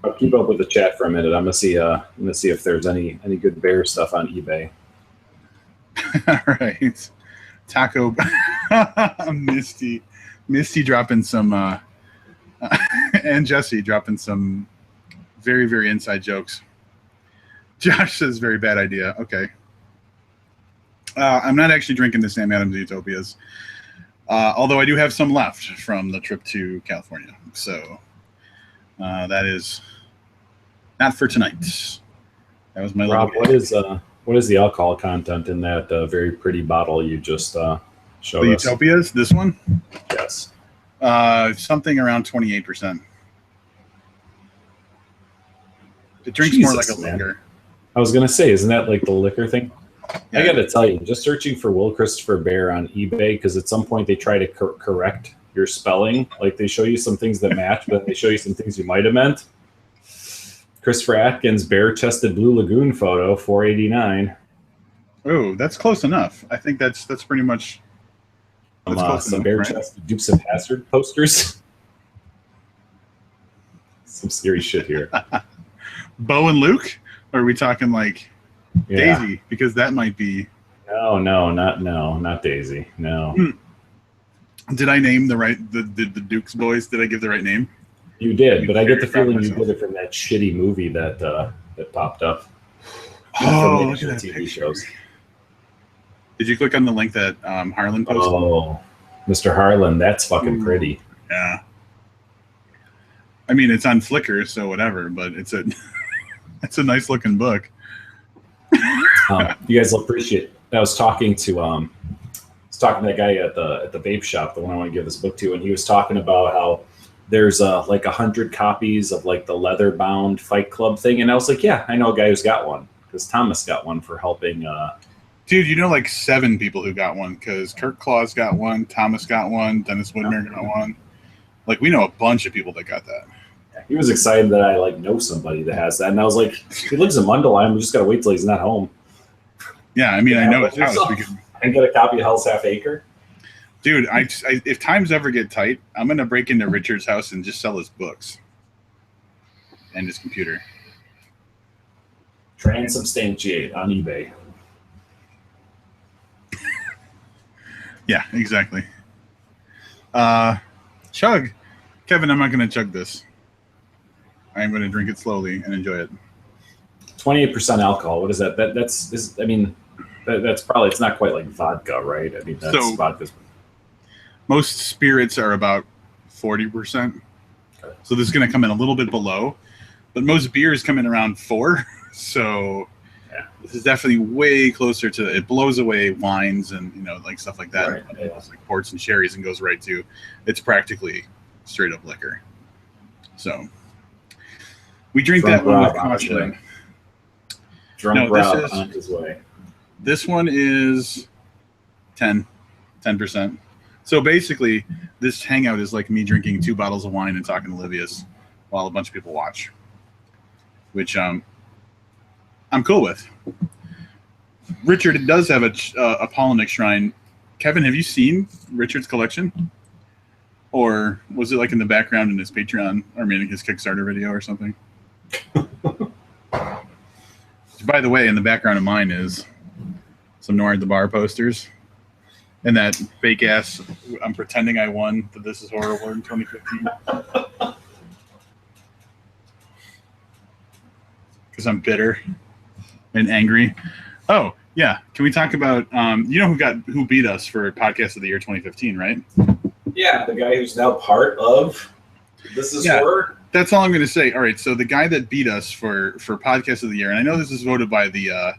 I'll keep up with the chat for a minute. I'm gonna see if there's any good bear stuff on eBay. All right, Taco Misty dropping some. And Jesse dropping some very, very inside jokes. Josh says, very bad idea. Okay. I'm not actually drinking the Sam Adams Utopias, although I do have some left from the trip to California. So that is not for tonight. That was my Rob, what is the alcohol content in that very pretty bottle you just showed us? The Utopias? This one? Yes. Something around 28%. It drinks more like a liquor. I was gonna say, isn't that like the liquor thing? Yeah. I got to tell you, just searching for Will Christopher Bear on eBay, because at some point they try to correct your spelling. Like they show you some things that match, but they show you some things you might have meant. Christopher Atkins bare-chested Blue Lagoon photo, $4.89. Oh, that's close enough. I think that's pretty much. Some bare-chested Dukes of Hazzard posters. Some scary shit here. Bo and Luke? Or are we talking like Daisy? Because that might be. No, not Daisy. No. Did I name the Duke's boys? Did I give the right name? You did, but I get the feeling you did it from that shitty movie that popped up. Oh, look at that TV picture. shows. Did you click on the link that Harlan posted? Oh, Mr. Harlan, that's fucking pretty. Yeah. I mean, it's on Flickr, so whatever. But it's a it's a nice looking book. You guys will appreciate. I was talking to that guy at the vape shop, the one I want to give this book to, and he was talking about how there's like 100 copies of like the leather bound Fight Club thing, and I was like, yeah, I know a guy who's got one because Thomas got one for helping. Dude, you know like 7 people who got one because Kirk Claus got one, Thomas got one, Dennis Widmer got one. Like we know a bunch of people that got that. He was excited that I like know somebody that has that, and I was like, he lives in Mundelein. We just gotta wait till he's not home. Yeah, I mean, I know his house. We could. And get a copy of Hell's Half Acre. Dude, I if times ever get tight, I'm gonna break into Richard's house and just sell his books and his computer. Transubstantiate on eBay. Yeah, exactly. Chug, Kevin. I'm not gonna chug this. I'm gonna drink it slowly and enjoy it. 28% alcohol. What is that? That's probably, it's not quite like vodka, right? I mean, that's So, vodka. Most spirits are about 40%. Okay. So this is going to come in a little bit below, but most beers come in around 4. So Yeah. this is definitely way closer to, it blows away wines and, like stuff like that. Right, yeah. It's like ports and sherries and goes right to, it's practically straight up liquor. So we drink Drunk that one with Rob on his caution. way. Drunk No, this Rob is- on his way. This one is 10%. So basically, this hangout is like me drinking 2 bottles of wine and talking to Livius while a bunch of people watch, which I'm cool with. Richard does have a Apollonic shrine. Kevin, have you seen Richard's collection? Or was it like in the background in his Patreon, or maybe his Kickstarter video or something? By the way, in the background of mine is some Noir at the Bar posters. And that fake ass, I'm pretending I won the This Is Horror Award in 2015. Because I'm bitter and angry. Oh, yeah. Can we talk about, who beat us for Podcast of the Year 2015, right? Yeah, the guy who's now part of This Is Horror. That's all I'm going to say. All right, so the guy that beat us for Podcast of the Year, and I know this is voted by the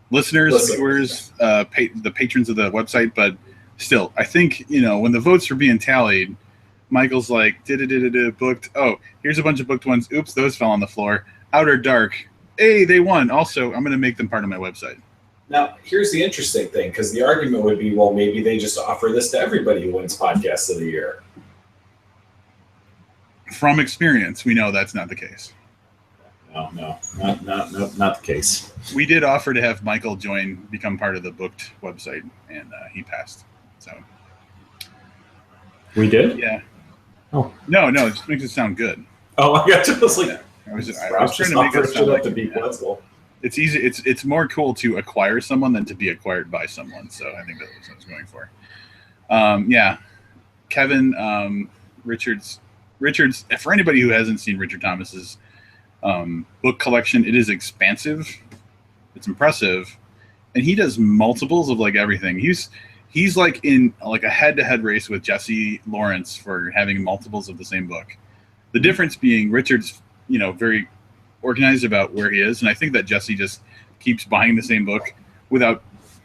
listeners, viewers, the patrons of the website, but still, I think, when the votes are being tallied, Michael's like, booked. Oh, here's a bunch of booked ones. Oops, those fell on the floor. Outer Dark. Hey, they won. Also, I'm going to make them part of my website. Now, here's the interesting thing, because the argument would be, well, maybe they just offer this to everybody who wins Podcast of the Year. From experience, we know that's not the case. No, not the case. We did offer to have Michael become part of the booked website, and he passed. So we did? Yeah. Oh. No, it just makes it sound good. Oh, I got you. I was like, I was trying to make it sound like it's easy. It's more cool to acquire someone than to be acquired by someone. So I think that's what I was going for. Yeah, Kevin, Richard's. For anybody who hasn't seen Richard Thomas's book collection, it is expansive. It's impressive, and he does multiples of like everything. He's like in like a head-to-head race with Jesse Lawrence for having multiples of the same book. The difference being Richard's, very organized about where he is, and I think that Jesse just keeps buying the same book without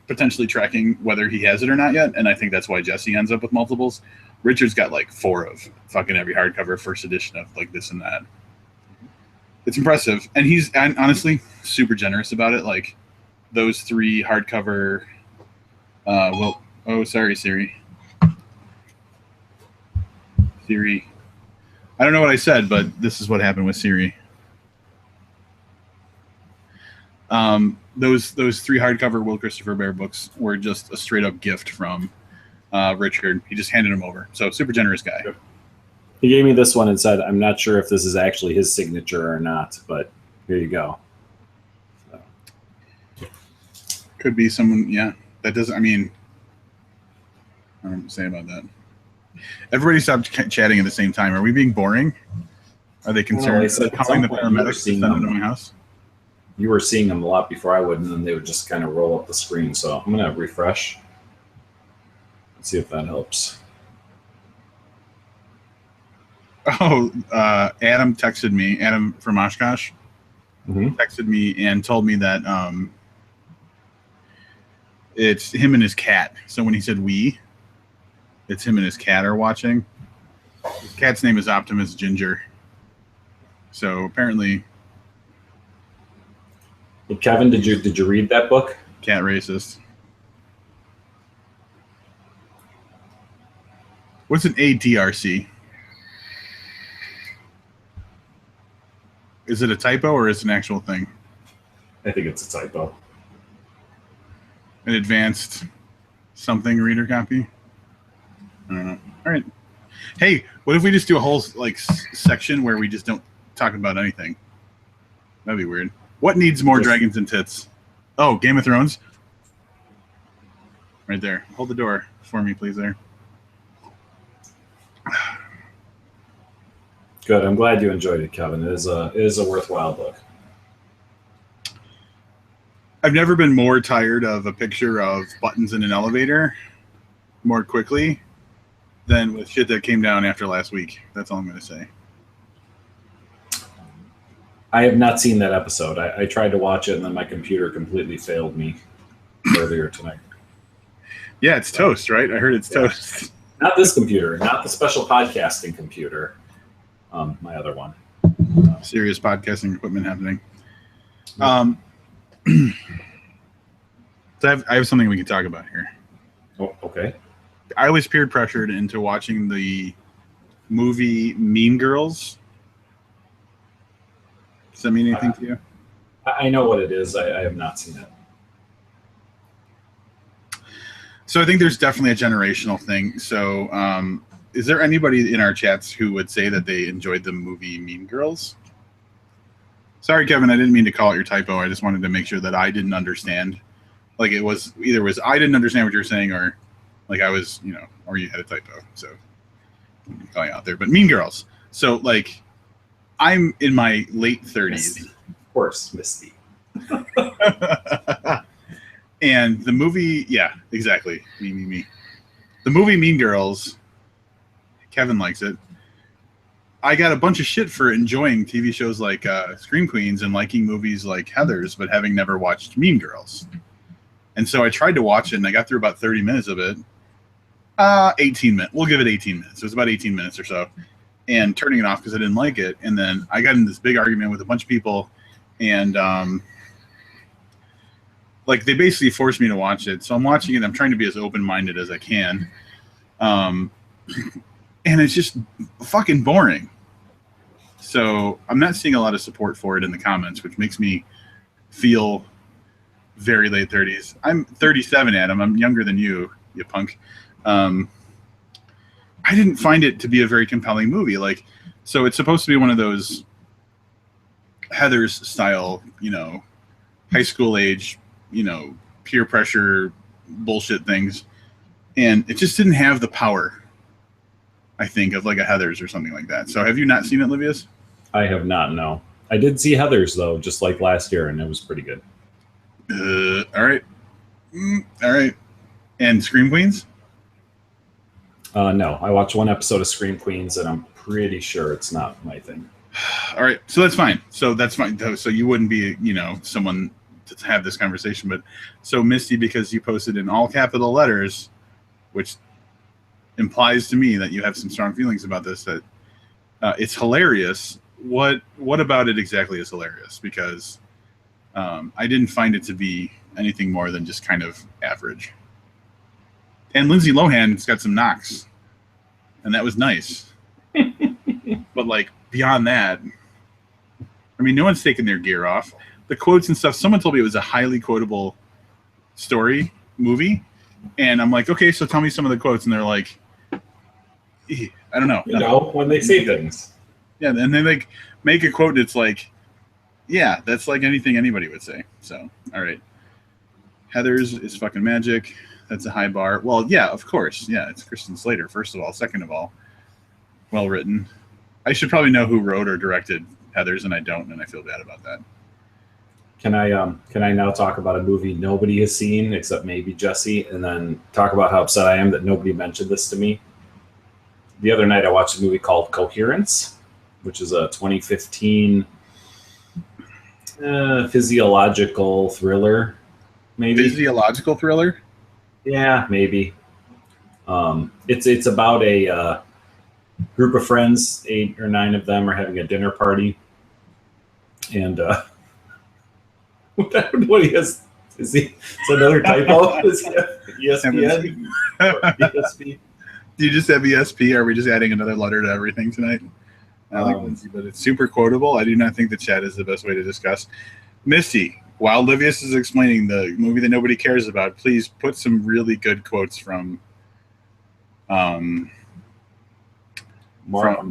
potentially tracking whether he has it or not yet, and I think that's why Jesse ends up with multiples. Richard's got like 4 of fucking every hardcover first edition of like this and that. It's impressive, and he's honestly super generous about it. Like those 3 hardcover. Sorry, Siri. Siri. I don't know what I said, but this is what happened with Siri. Those 3 hardcover Will Christopher Bear books were just a straight up gift from Richard. He just handed them over. So super generous guy. He gave me this one and said, "I'm not sure if this is actually his signature or not, but here you go." So. Could be someone. Yeah, that doesn't. I mean, I don't know what to say about that. Everybody stopped chatting at the same time. Are we being boring? Are they concerned? Well, calling the paramedics to send them to my house? You were seeing them a lot before I would, and then they would just kind of roll up the screen. So I'm going to refresh. Let's see if that helps. Oh, Adam texted me. Adam from Oshkosh texted me and told me that it's him and his cat. So when he said "we," it's him and his cat are watching. His cat's name is Optimus Ginger. So apparently, hey, Kevin, did you read that book? Cat racist. What's an ADRC? Is it a typo or is it an actual thing? I think it's a typo. An advanced something reader copy? I don't know. All right. Hey, what if we just do a whole section where we just don't talk about anything? That'd be weird. What needs more dragons and tits? Oh, Game of Thrones? Right there. Hold the door for me, please, there. Good. I'm glad you enjoyed it, Kevin. It is a worthwhile book. I've never been more tired of a picture of buttons in an elevator more quickly than with shit that came down after last week. That's all I'm going to say. I have not seen that episode. I tried to watch it, and then my computer completely failed me earlier tonight. Yeah, it's toast, right? I heard it's toast. Not this computer, not the special podcasting computer. My other one. Serious podcasting equipment happening. So I have something we can talk about here. Oh, okay. I was peer pressured into watching the movie Mean Girls. Does that mean anything to you? I know what it is. I have not seen it. So I think there's definitely a generational thing. So is there anybody in our chats who would say that they enjoyed the movie Mean Girls? Sorry, Kevin, I didn't mean to call it your typo. I just wanted to make sure that I didn't understand. Like it was I didn't understand what you were saying, or like I was, or you had a typo. So I'm calling out there. But Mean Girls. So like I'm in my late 30s. Misty. Of course, Misty. And the movie, yeah, exactly. Me. The movie Mean Girls, Kevin likes it. I got a bunch of shit for enjoying TV shows like Scream Queens and liking movies like Heathers, but having never watched Mean Girls. And so I tried to watch it, and I got through about 30 minutes of it. 18 minutes. We'll give it 18 minutes. It was about 18 minutes or so. And turning it off because I didn't like it. And then I got in this big argument with a bunch of people, and they basically forced me to watch it. So I'm watching it. I'm trying to be as open-minded as I can. And it's just fucking boring. So I'm not seeing a lot of support for it in the comments, which makes me feel very late 30s. I'm 37, Adam. I'm younger than you punk. I didn't find it to be a very compelling movie. So it's supposed to be one of those Heathers style, high school age, peer pressure bullshit things. And it just didn't have the power, I think, of like a Heathers or something like that. So have you not seen it, Livius? I have not, no. I did see Heathers, though, just like last year, and it was pretty good. All right. All right. And Scream Queens? No, I watched one episode of Scream Queens, and I'm pretty sure it's not my thing. All right. So that's fine. So So you wouldn't be, someone to have this conversation. But so Misty, because you posted in all capital letters, which implies to me that you have some strong feelings about this, that it's hilarious what about it exactly is hilarious? Because I didn't find it to be anything more than just kind of average. And Lindsay Lohan's got some knocks, and that was nice. But like beyond that, I mean, no one's taking their gear off. The quotes and stuff. Someone told me it was a highly quotable movie, and I'm like, okay, so tell me some of the quotes, and they're like, I don't know. You know, when they say things. Yeah, and then like make a quote that's like, yeah, that's like anything anybody would say. So, all right. Heather's is fucking magic. That's a high bar. Well, yeah, of course. Yeah, it's Christian Slater, first of all. Second of all, well written. I should probably know who wrote or directed Heather's, and I don't, and I feel bad about that. Can I now talk about a movie nobody has seen except maybe Jesse, and then talk about how upset I am that nobody mentioned this to me? The other night I watched a movie called Coherence, which is a 2015 physiological thriller, maybe. Physiological thriller? Yeah, maybe. It's about a group of friends, 8 or 9 of them are having a dinner party, and what he has is it's another typo. Is he ESPN? ESP? Do you just have ESP? Or are we just adding another letter to everything tonight? I like Lindsay, but it's super quotable. I do not think the chat is the best way to discuss. Misty, while Livius is explaining the movie that nobody cares about, please put some really good quotes from Mark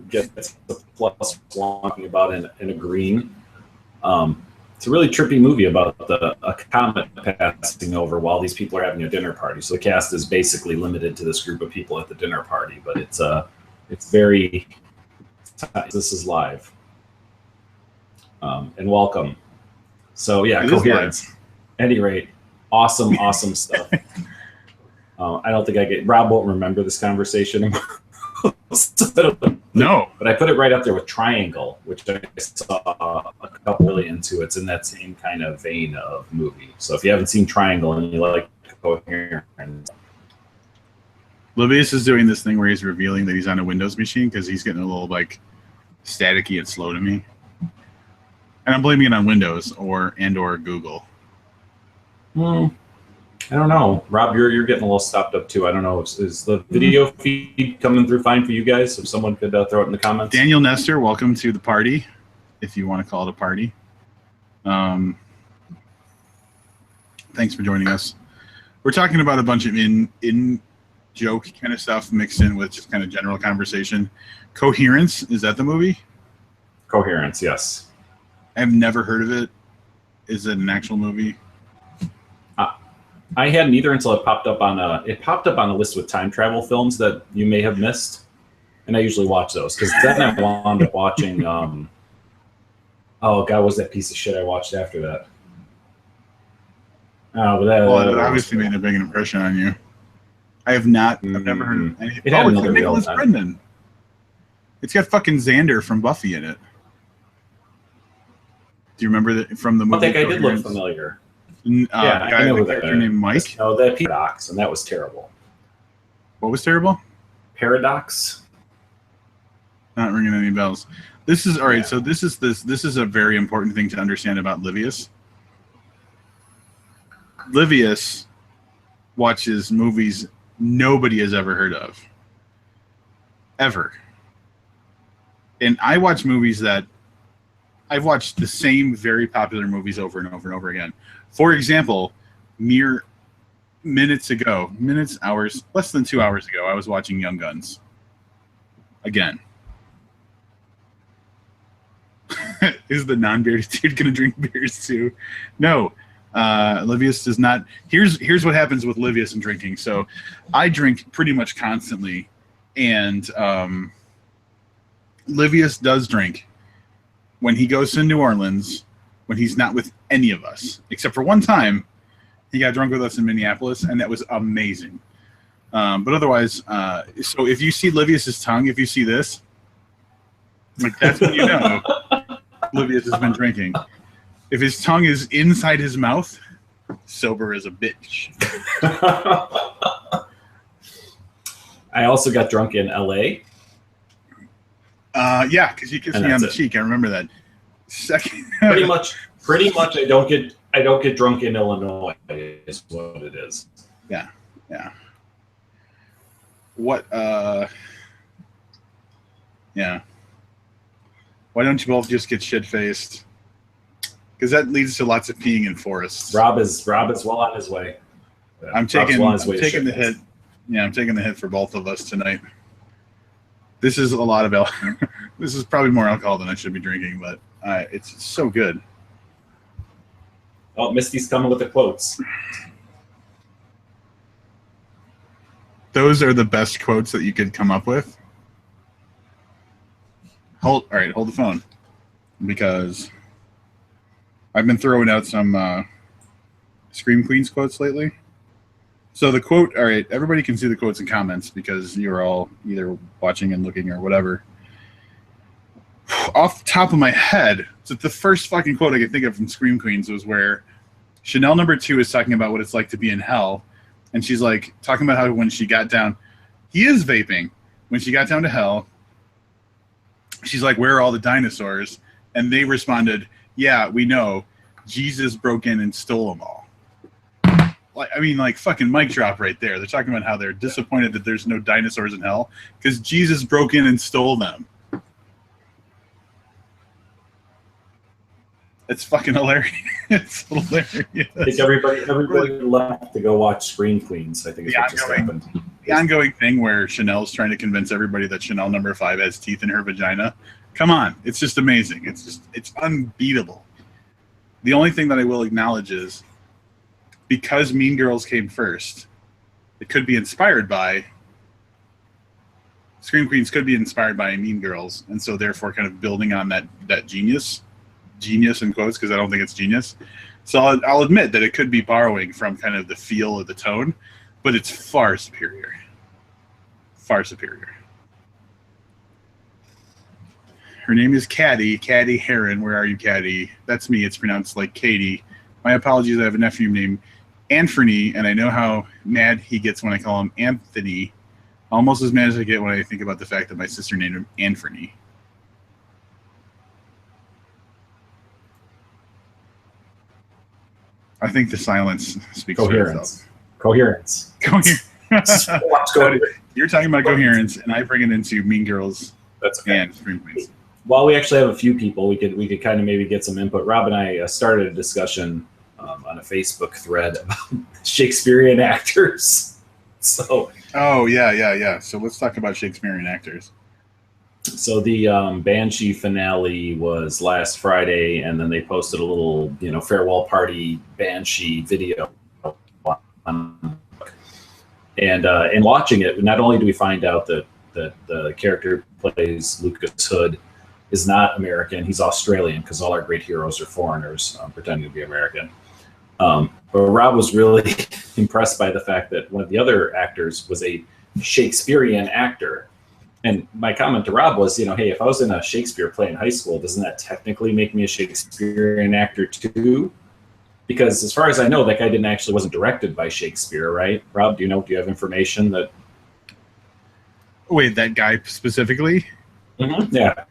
gets the plus talking about in a green. It's a really trippy movie about a comet passing over while these people are having a dinner party. So the cast is basically limited to this group of people at the dinner party, but it's very. This is live, and welcome. So yeah, Coherence. At any rate, awesome stuff. I don't think Rob won't remember this conversation. No, but I put it right up there with Triangle, which I saw a couple really into. It's in that same kind of vein of movie. So if you haven't seen Triangle and you like Coherence, Livius is doing this thing where he's revealing that he's on a Windows machine because he's getting a little like staticky and slow to me, and I'm blaming it on Windows or Google. I don't know, Rob. You're getting a little stopped up too. I don't know. Is the video feed coming through fine for you guys? If someone could throw it in the comments. Daniel Nestor, welcome to the party, if you want to call it a party. Thanks for joining us. We're talking about a bunch of in joke kind of stuff mixed in with just kind of general conversation. Coherence, is that the movie? Coherence, yes. I've never heard of it. Is it an actual movie? I hadn't either until it popped up on a list with time travel films that you may have missed, and I usually watch those because then I wound up watching. Oh God, what was that piece of shit I watched after that? Oh, but it obviously made a big impression on you. I have not. I've never heard of anything. It had it's another Nicholas Brendan. It's got fucking Xander from Buffy in it. Do you remember that from the movie? I think I did look familiar. Yeah, I know the character named Mike. Oh, that Paradox, and that was terrible. What was terrible? Paradox. Not ringing any bells. This is all right. Yeah. So this is a very important thing to understand about Livius. Livius watches movies nobody has ever heard of. Ever. And I watch movies that I've watched the same very popular movies over and over and over again. For example, mere hours, less than 2 hours ago, I was watching Young Guns. Again. Is the non-bearded dude going to drink beers too? No. Livius does not. Here's what happens with Livius and drinking. So I drink pretty much constantly, and Livius does drink when he goes to New Orleans, when he's not with any of us, except for one time he got drunk with us in Minneapolis, and that was amazing. But otherwise, so if you see Livius's tongue, if you see this, like that's when you know Livius has been drinking. If his tongue is inside his mouth, sober as a bitch. I also got drunk in LA. Yeah, because you kissed And me on that's the it. cheek. I remember that. Second, Pretty much. I don't get drunk in Illinois. Is what it is. yeah. What? Yeah. Why don't you both just get shit faced? Because that leads to lots of peeing in forests. Rob is well on his way. I'm Rob's well taking on his way to the shit. hit. Yeah, I'm taking the hit for both of us tonight. This is a lot of this is probably more alcohol than I should be drinking, but it's so good. Oh, Misty's coming with the quotes. Those are the best quotes that you could come up with. Hold the phone, because I've been throwing out some Scream Queens quotes lately. So the quote, all right, everybody can see the quotes and comments because you're all either watching and looking or whatever. Off the top of my head, so the first fucking quote I could think of from Scream Queens was where Chanel number 2 is talking about what it's like to be in hell. And she's like talking about how when she got down, he is vaping. When she got down to hell, she's like, where are all the dinosaurs? And they responded, yeah, we know. Jesus broke in and stole them all. Like, I mean, like, fucking mic drop right there. They're talking about how they're disappointed that there's no dinosaurs in hell because Jesus broke in and stole them. It's fucking hilarious. It's hilarious. I think everybody left to go watch Scream Queens. I think is what just happened. The ongoing thing where Chanel's trying to convince everybody that Chanel number 5 has teeth in her vagina. Come on. It's just amazing. It's unbeatable. The only thing that I will acknowledge is because Mean Girls came first, it could be inspired by Scream Queens could be inspired by Mean Girls, and so therefore kind of building on that genius in quotes, because I don't think it's genius. So I'll admit that it could be borrowing from kind of the feel of the tone, but it's far superior. Far superior. Her name is Caddy Heron. Where are you, Caddy? That's me. It's pronounced like Katie. My apologies. I have a nephew named Anthony, and I know how mad he gets when I call him Anthony. Almost as mad as I get when I think about the fact that my sister named him Anthony. I think the silence speaks for itself. Coherence. You're talking about coherence, and I bring it into Mean Girls. That's okay. And Scream Queens. While we actually have a few people, we could kind of maybe get some input. Rob and I started a discussion on a Facebook thread about Shakespearean actors. So. Oh yeah. So let's talk about Shakespearean actors. So the Banshee finale was last Friday, and then they posted a little, farewell party Banshee video. And in watching it, not only do we find out that the character who plays Lucas Hood is not American, he's Australian, because all our great heroes are foreigners pretending to be American. But Rob was really impressed by the fact that one of the other actors was a Shakespearean actor. And my comment to Rob was, hey, if I was in a Shakespeare play in high school, doesn't that technically make me a Shakespearean actor too? Because as far as I know, that guy wasn't directed by Shakespeare, right? Rob, do you have information that? Wait, that guy specifically? Mm-hmm. Yeah.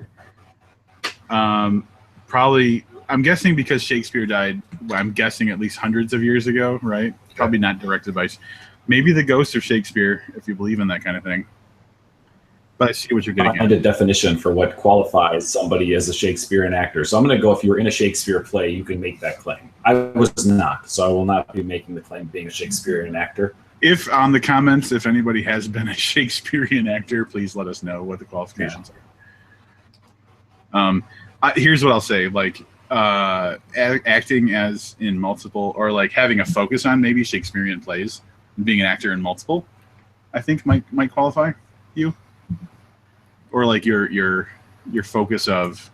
Probably, I'm guessing because Shakespeare died, I'm guessing at least hundreds of years ago, right? Probably not directed by, maybe the ghost of Shakespeare, if you believe in that kind of thing. But I see what you're getting at. Find a definition for what qualifies somebody as a Shakespearean actor. So I'm going to go, if you were in a Shakespeare play, you can make that claim. I was not, so I will not be making the claim of being a Shakespearean actor. If on the comments, if anybody has been a Shakespearean actor, please let us know what the qualifications are. Here's what I'll say, acting as in multiple, or like having a focus on maybe Shakespearean plays, being an actor in multiple, I think might qualify you. Or like your focus of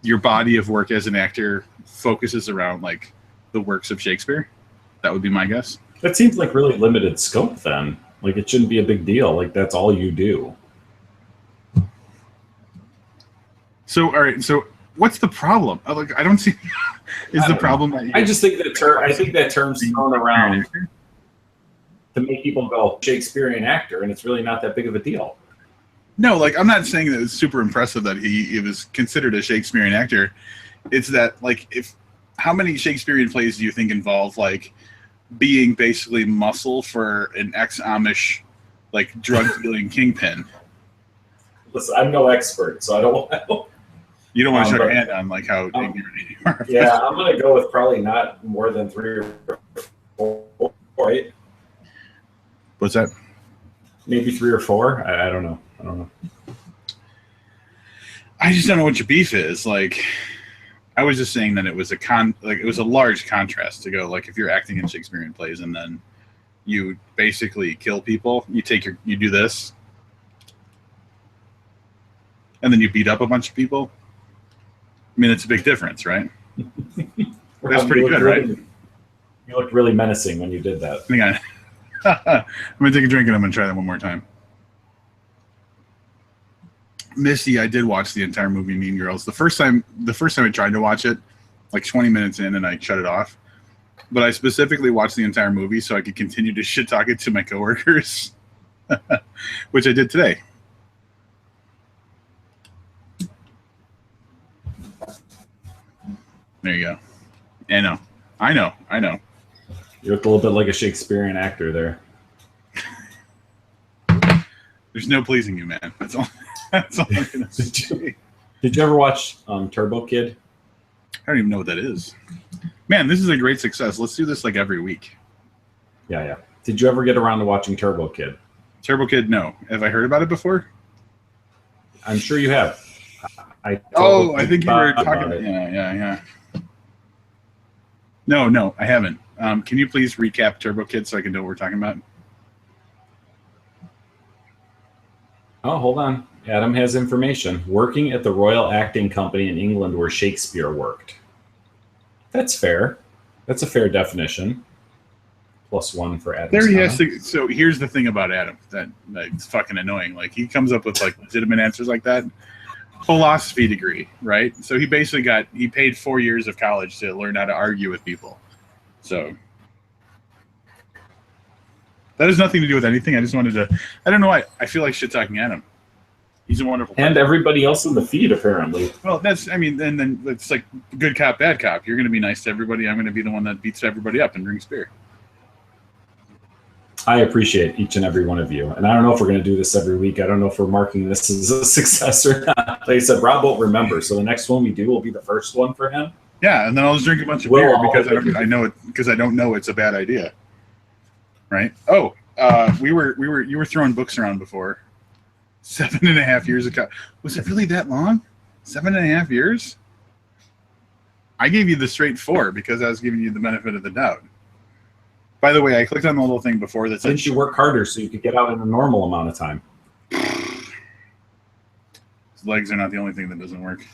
your body of work as an actor focuses around like the works of Shakespeare. That would be my guess. That seems like really limited scope then. Like it shouldn't be a big deal. Like that's all you do. So all right. So what's the problem? I don't see. The problem? I just think that term's thrown around to make people go Shakespearean actor, and it's really not that big of a deal. No, like I'm not saying that it's super impressive that he was considered a Shakespearean actor. It's that like how many Shakespearean plays do you think involve like being basically muscle for an ex-Amish like drug dealing kingpin? Listen, I'm no expert, so I don't want to. You don't want to shut your hand on like how ignorant you are. Yeah, I'm gonna go with probably not more than 3 or 4, right? What's that? Maybe 3 or 4. I don't know. I don't know. I just don't know what your beef is. Like, I was just saying that it was it was a large contrast to go like if you're acting in Shakespearean plays and then you basically kill people, you do this, and then you beat up a bunch of people. I mean, it's a big difference, right? That's pretty good, right? You looked really menacing when you did that. Hang on. I'm gonna take a drink and I'm gonna try that one more time. Misty, I did watch the entire movie Mean Girls. The first time I tried to watch it, like 20 minutes in, and I shut it off. But I specifically watched the entire movie so I could continue to shit talk it to my coworkers, which I did today. There you go. I know. You looked a little bit like a Shakespearean actor there. There's no pleasing you, man. That's all. That's all I'm gonna say. Did you ever watch Turbo Kid? I don't even know what that is. Man, this is a great success. Let's do this like every week. Yeah. Did you ever get around to watching Turbo Kid? Turbo Kid, no. Have I heard about it before? I'm sure you have. I think you were talking about it. Yeah. No, I haven't. Can you please recap Turbo Kid so I can know what we're talking about? Oh, hold on. Adam has information. Working at the Royal Acting Company in England where Shakespeare worked. That's fair. That's a fair definition. +1 for Adam. There he has to. So here's the thing about Adam that's fucking annoying. Like he comes up with like legitimate answers like that. Philosophy degree, right? So he basically he paid 4 years of college to learn how to argue with people. So that has nothing to do with anything. I just wanted to. I don't know why. I feel like shit talking Adam. He's a wonderful and person. Everybody else in the feed apparently. Well, and then it's like good cop, bad cop. You're going to be nice to everybody. I'm going to be the one that beats everybody up and drinks beer. I appreciate each and every one of you. And I don't know if we're going to do this every week. I don't know if we're marking this as a success or not. Like I said, Rob won't remember. So the next one we do will be the first one for him. Yeah, and then I'll just drink a bunch of beer because I don't know it's a bad idea. Right? Oh, you were throwing books around before. 7.5 years ago. Was it really that long? 7.5 years? I gave you the straight 4 because I was giving you the benefit of the doubt. By the way, I clicked on the little thing before that said... Didn't you work harder so you could get out in a normal amount of time? His legs are not the only thing that doesn't work.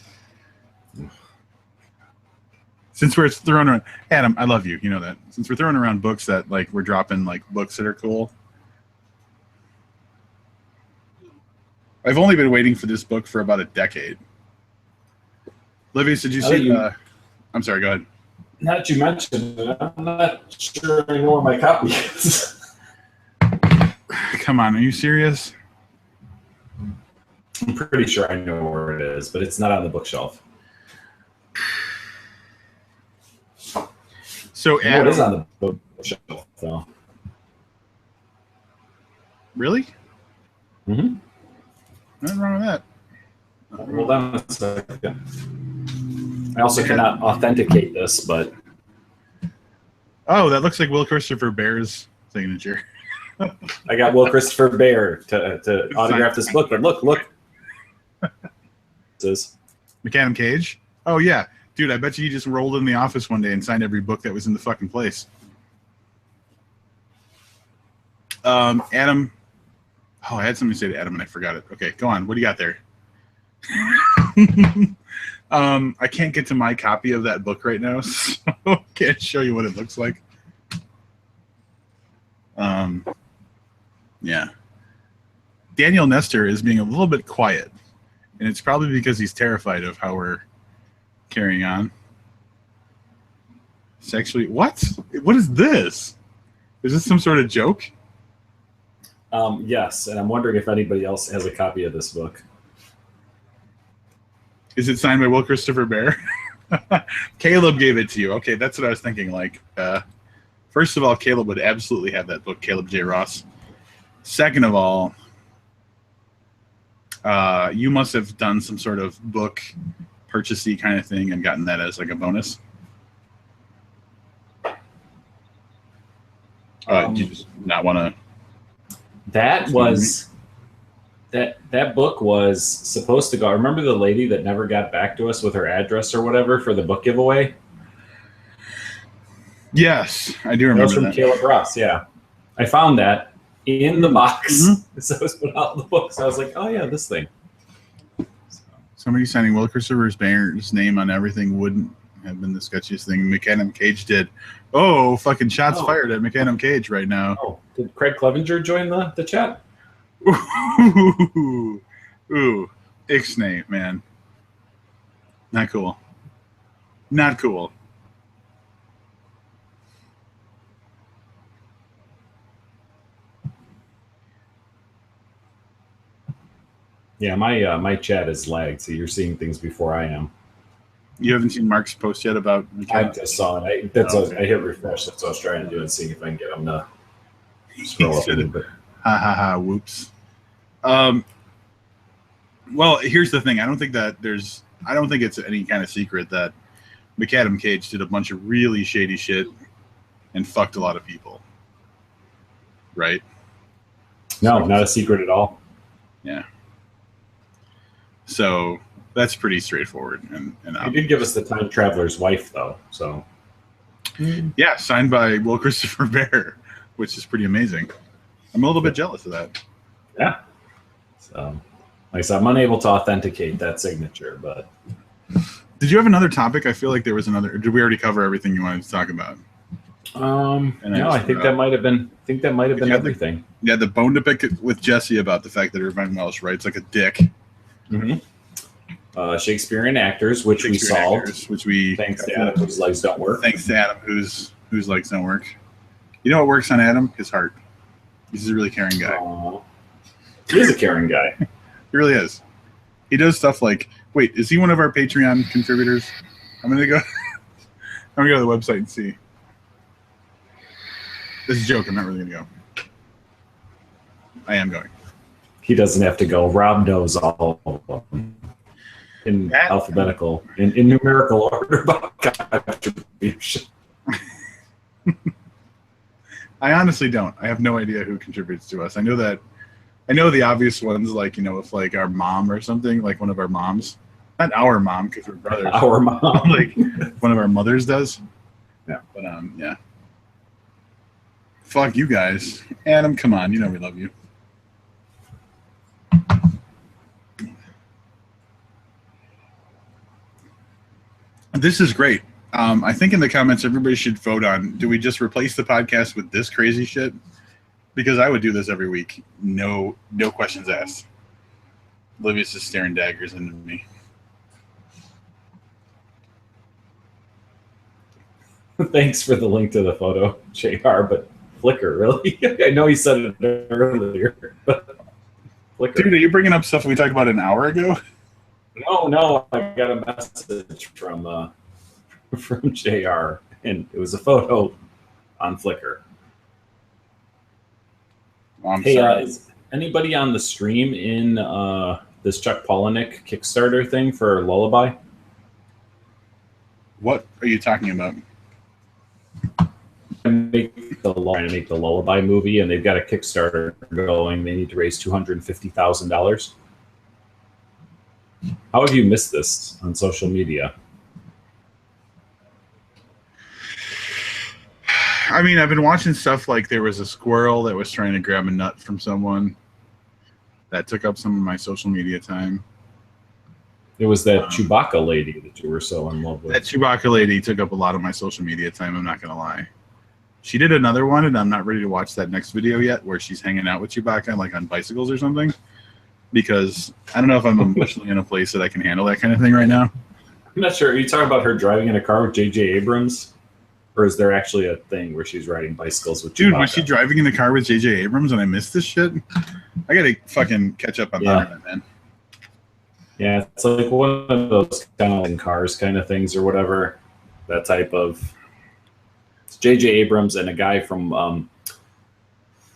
Since we're throwing around... Adam, I love you. You know that. Since we're throwing around books that, like, we're dropping, like, books that are cool. I've only been waiting for this book for about a decade. Livius, did you see... I'm sorry, go ahead. Now that you mentioned it, I'm not sure I know where my copy is. Come on, are you serious? I'm pretty sure I know where it is, but it's not on the bookshelf. So Adam, it is on the bookshelf, though. Really? Mm-hmm. Nothing wrong with that. Hold on a second. I also cannot authenticate this, but... Oh, that looks like Will Christopher Bear's signature. I got Will Christopher Bear to autograph this book, but look. This is McAdam Cage? Oh, yeah. Dude, I bet you just rolled in the office one day and signed every book that was in the fucking place. Adam... Oh, I had something to say to Adam and I forgot it. Okay, go on. What do you got there? I can't get to my copy of that book right now, so I can't show you what it looks like. Yeah. Daniel Nestor is being a little bit quiet, and it's probably because he's terrified of how we're carrying on. Sexually... What? What is this? Is this some sort of joke? Yes, and I'm wondering if anybody else has a copy of this book. Is it signed by Will Christopher Bear? Caleb gave it to you. Okay, that's what I was thinking. Like, first of all, Caleb would absolutely have that book, Caleb J. Ross. Second of all, you must have done some sort of book purchasey kind of thing and gotten that as like a bonus. You just not want to. That was that book was supposed to go. Remember the lady that never got back to us with her address or whatever for the book giveaway? Yes, I do That was remember from that. Caleb Ross. Yeah, I found that in the box. Mhm. So I was put out the books. I was like, oh yeah, this thing. Somebody signing Will Christopher Bear's name on everything wouldn't have been the sketchiest thing McAdam Cage did. Oh, fucking shots fired at McAdam Cage right now. Oh, did Craig Clevenger join the chat? Ooh, Ixnay, man. Not cool. Not cool. Yeah, my chat is lagged, so you're seeing things before I am. You haven't seen Mark's post yet about I just saw it. I hit refresh. That's what I was trying to do and seeing if I can get them to scroll up a little bit. Ha ha ha! Whoops. Well, here's the thing. I don't think it's any kind of secret that McAdam Cage did a bunch of really shady shit and fucked a lot of people. Right? No, not a secret at all. Yeah. So that's pretty straightforward. And He did give us the time traveler's wife, though. So yeah, signed by Will Christopher Bear, which is pretty amazing. I'm a little bit jealous of that. yeah. So like I said, I'm unable to authenticate that signature, but Did you have another topic? I feel like there was another. Did we already cover everything you wanted to talk about? no, I think that might have been. I think that might have been everything. Yeah, the bone to pick with Jesse about the fact that Irvine Welsh writes like a dick. Mm-hmm. Shakespearean actors, which we solved. Actors, which we Thanks to Adam, whose legs don't work. Thanks to Adam, whose legs don't work. You know what works on Adam? His heart. He's a really caring guy. He is a caring guy. He really is. He does stuff like. Wait, is he one of our Patreon contributors? I'm gonna go. I'm gonna go to the website and see. This is a joke. I'm not really gonna go. I am going. He doesn't have to go. Rob knows all of them in alphabetical, in numerical order about contribution. I honestly don't. I have no idea who contributes to us. I know the obvious ones, like, if like our mom or something, like one of our moms. Not our mom, because we're brothers. Our mom. Like one of our mothers does. Yeah. But yeah. Fuck you guys. Adam, come on. You know we love you. This is great. I think in the comments everybody should vote on, do we just replace the podcast with this crazy shit? Because I would do this every week. No questions asked. Livius is staring daggers into me. Thanks for the link to the photo, JR, but Flickr, really? I know you said it earlier, but Flickr. Dude, are you bringing up stuff we talked about an hour ago? No, I got a message from JR, and it was a photo on Flickr. Oh, hey, sorry. is anybody on the stream in this Chuck Palahniuk Kickstarter thing for Lullaby? What are you talking about? Trying to make the Lullaby movie, and they've got a Kickstarter going. They need to raise $250,000. How have you missed this on social media? I mean, I've been watching stuff like there was a squirrel that was trying to grab a nut from someone. That took up some of my social media time. It was that Chewbacca lady that you were so in love with. That Chewbacca lady took up a lot of my social media time, I'm not going to lie. She did another one, and I'm not ready to watch that next video yet, where she's hanging out with Chewbacca, like on bicycles or something. Because I don't know if I'm emotionally in a place that I can handle that kind of thing right now. I'm not sure. Are you talking about her driving in a car with J.J. Abrams? Or is there actually a thing where she's riding bicycles with Dude, Chewbacca? was she driving in the car with J.J. Abrams and I missed this shit? I gotta fucking catch up on that, man. Yeah, it's like one of those kind of like cars kind of things or whatever. That type of. It's J.J. Abrams and a guy from.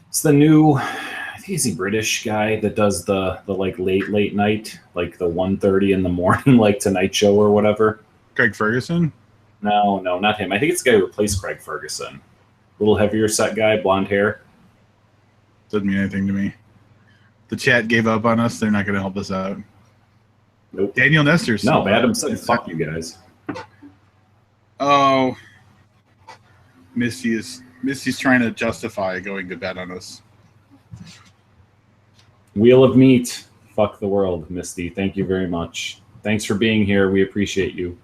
It's the new. I think he's a British guy that does the like late night, like the 1:30 in the morning, like Tonight Show or whatever. Craig Ferguson? No, not him. I think it's the guy who replaced Craig Ferguson. A little heavier set guy, blonde hair. Doesn't mean anything to me. The chat gave up on us. They're not going to help us out. Nope. Daniel Nestor. No, Adam said, fuck you guys. Oh. Misty's trying to justify going to bed on us. Wheel of Meat. Fuck the world, Misty. Thank you very much. Thanks for being here. We appreciate you.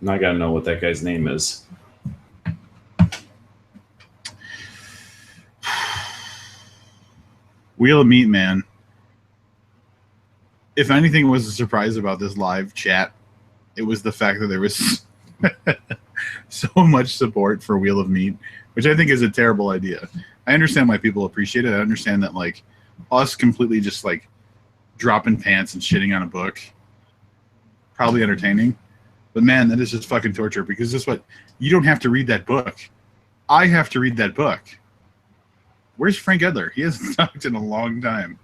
And I gotta know what that guy's name is. Wheel of Meat, man. If anything was a surprise about this live chat, it was the fact that there was so much support for Wheel of Meat, which I think is a terrible idea. I understand why people appreciate it. I understand that, like, us completely just, like, dropping pants and shitting on a book, probably entertaining. But, man, that is just fucking torture, because this is what... You don't have to read that book. I have to read that book. Where's Frank Edler? He hasn't talked in a long time.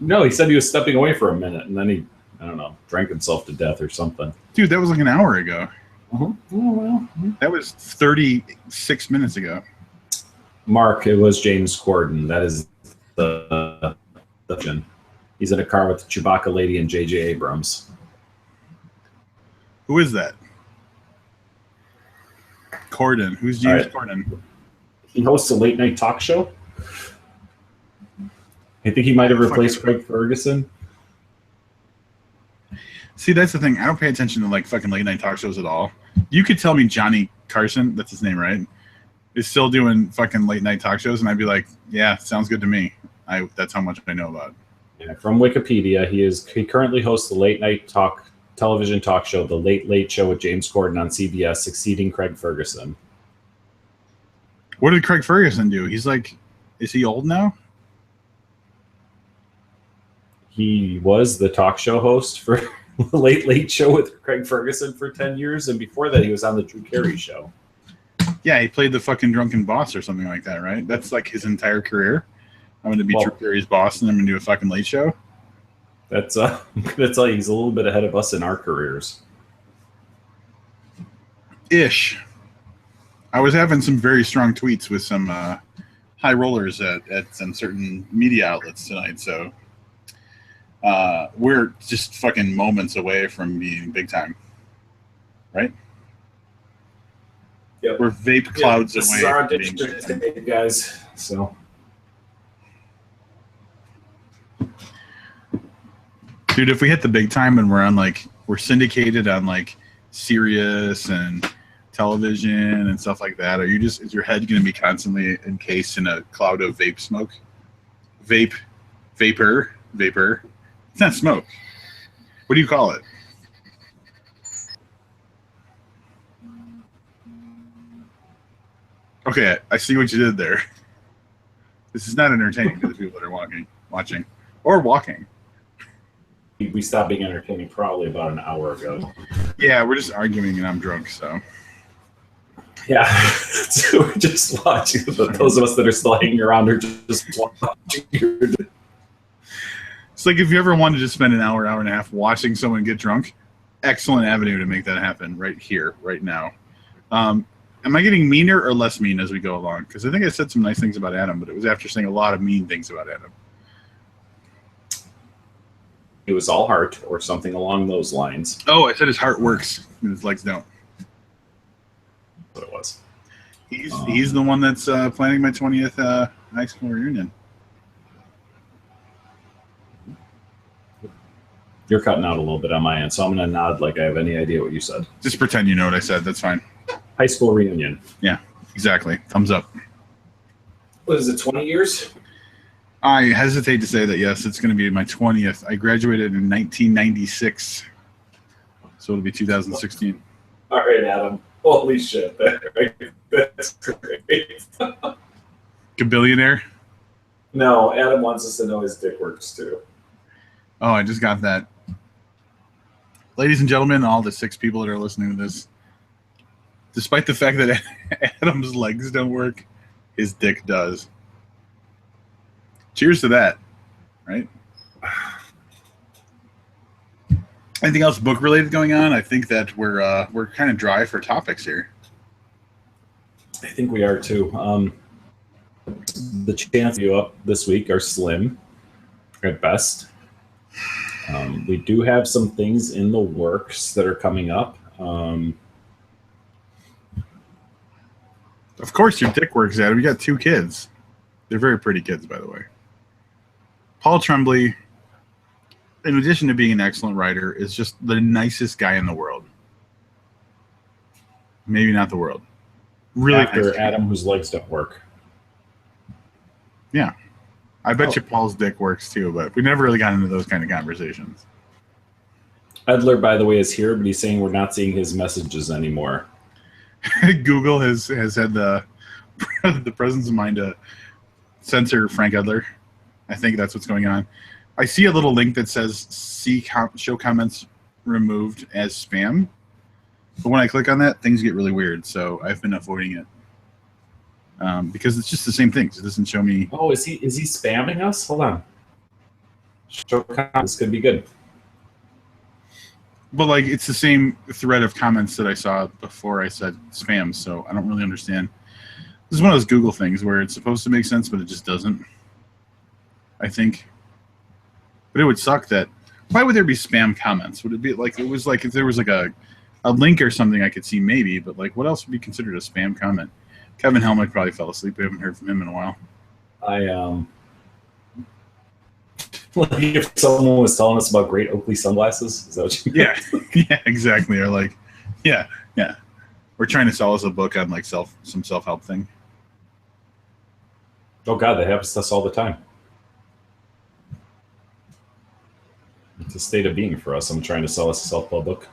No, he said he was stepping away for a minute, and then he, I don't know, drank himself to death or something. Dude, that was like an hour ago. Oh, well. That was 36 minutes ago. Mark, it was James Corden. That is the He's in a car with the Chewbacca lady and J.J. Abrams. Who is that? Corden. Who's James Corden? He hosts a late night talk show. I think he might have replaced Craig Ferguson. See, that's the thing. I don't pay attention to like fucking late night talk shows at all. You could tell me Johnny Carson, that's his name, right? Is still doing fucking late night talk shows, and I'd be like, yeah, sounds good to me. That's how much I know about. Yeah, from Wikipedia, he currently hosts the late night television talk show, The Late Late Show with James Corden on CBS, succeeding Craig Ferguson. What did Craig Ferguson do? He's like, is he old now? He was the talk show host for The Late Late Show with Craig Ferguson for 10 years, and before that, he was on the Drew Carey Show. Yeah, he played the fucking drunken boss or something like that, right? That's like his entire career. I'm going to be Drew Carey's boss, and I'm going to do a fucking late show. That's I'm going to tell you, he's a little bit ahead of us in our careers. Ish. I was having some very strong tweets with some high rollers at some certain media outlets tonight, so we're just fucking moments away from being big time, right? Yep. We're vape clouds away. This is our from being big district, time. guys. So, dude, if we hit the big time and we're syndicated on like Sirius and television and stuff like that, is your head going to be constantly encased in a cloud of vape smoke? Vapor. It's not smoke. What do you call it? Okay, I see what you did there. This is not entertaining to the people that are watching, or walking. we stopped being entertaining probably about an hour ago. Yeah, we're just arguing and I'm drunk, so. Yeah, so we're just watching. Those of us that are still hanging around are just watching. It's like if you ever wanted to spend an hour and a half watching someone get drunk, excellent avenue to make that happen right here, right now. Am I getting meaner or less mean as we go along? Because I think I said some nice things about Adam, but it was after saying a lot of mean things about Adam. It was all heart or something along those lines. Oh, I said his heart works and his legs don't. That's what it was. He's the one that's planning my 20th high school reunion. You're cutting out a little bit on my end, so I'm going to nod like I have any idea what you said. Just pretend you know what I said. That's fine. High school reunion. Yeah, exactly. Thumbs up. What is it, 20 years? I hesitate to say that, yes, it's going to be my 20th. I graduated in 1996. So it'll be 2016. All right, Adam. Holy shit. That's great. Gabillionaire? No, Adam wants us to know his dick works too. Oh, I just got that. Ladies and gentlemen, all the 6 people that are listening to this, despite the fact that Adam's legs don't work, his dick does. Cheers to that, right? Anything else book related going on? I think that we're kind of dry for topics here. I think we are too. The chances of you up this week are slim at best. We do have some things in the works that are coming up. Of course your dick works, Adam. You got 2 kids. They're very pretty kids, by the way. Paul Tremblay, in addition to being an excellent writer, is just the nicest guy in the world. Maybe not the world. Really After nice Adam, whose legs don't work. Yeah. I bet you Paul's dick works too, but we never really got into those kind of conversations. Edler, by the way, is here, but he's saying we're not seeing his messages anymore. Google has had the presence of mind to censor Frank Edler. I think that's what's going on. I see a little link that says show comments removed as spam. But when I click on that, things get really weird. So I've been avoiding it because it's just the same things. It doesn't show me. Oh, is he spamming us? Hold on. Show comments. This could be good. But like it's the same thread of comments that I saw before I said spam. So I don't really understand. This is one of those Google things where it's supposed to make sense, but it just doesn't. I think. But it would suck that. Why would there be spam comments? Would it be like it was like if there was like a link or something I could see maybe, but like what else would be considered a spam comment? Kevin Helmick probably fell asleep. We haven't heard from him in a while. Like if someone was telling us about great Oakley sunglasses, is that what you mean? Yeah, exactly. Or like, yeah. We're trying to sell us a book on like some self-help thing. Oh God, that happens to us all the time. It's a state of being for us. I'm trying to sell us a self-help book.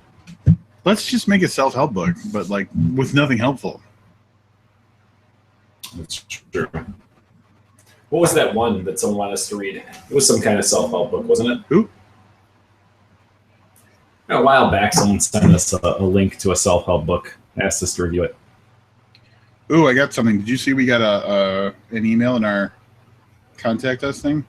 Let's just make a self-help book, but like with nothing helpful. That's true. What was that one that someone wanted us to read? It was some kind of self-help book, wasn't it? Who? A while back, someone sent us a link to a self-help book, asked us to review it. Ooh, I got something. Did you see we got an email in our contact us thing?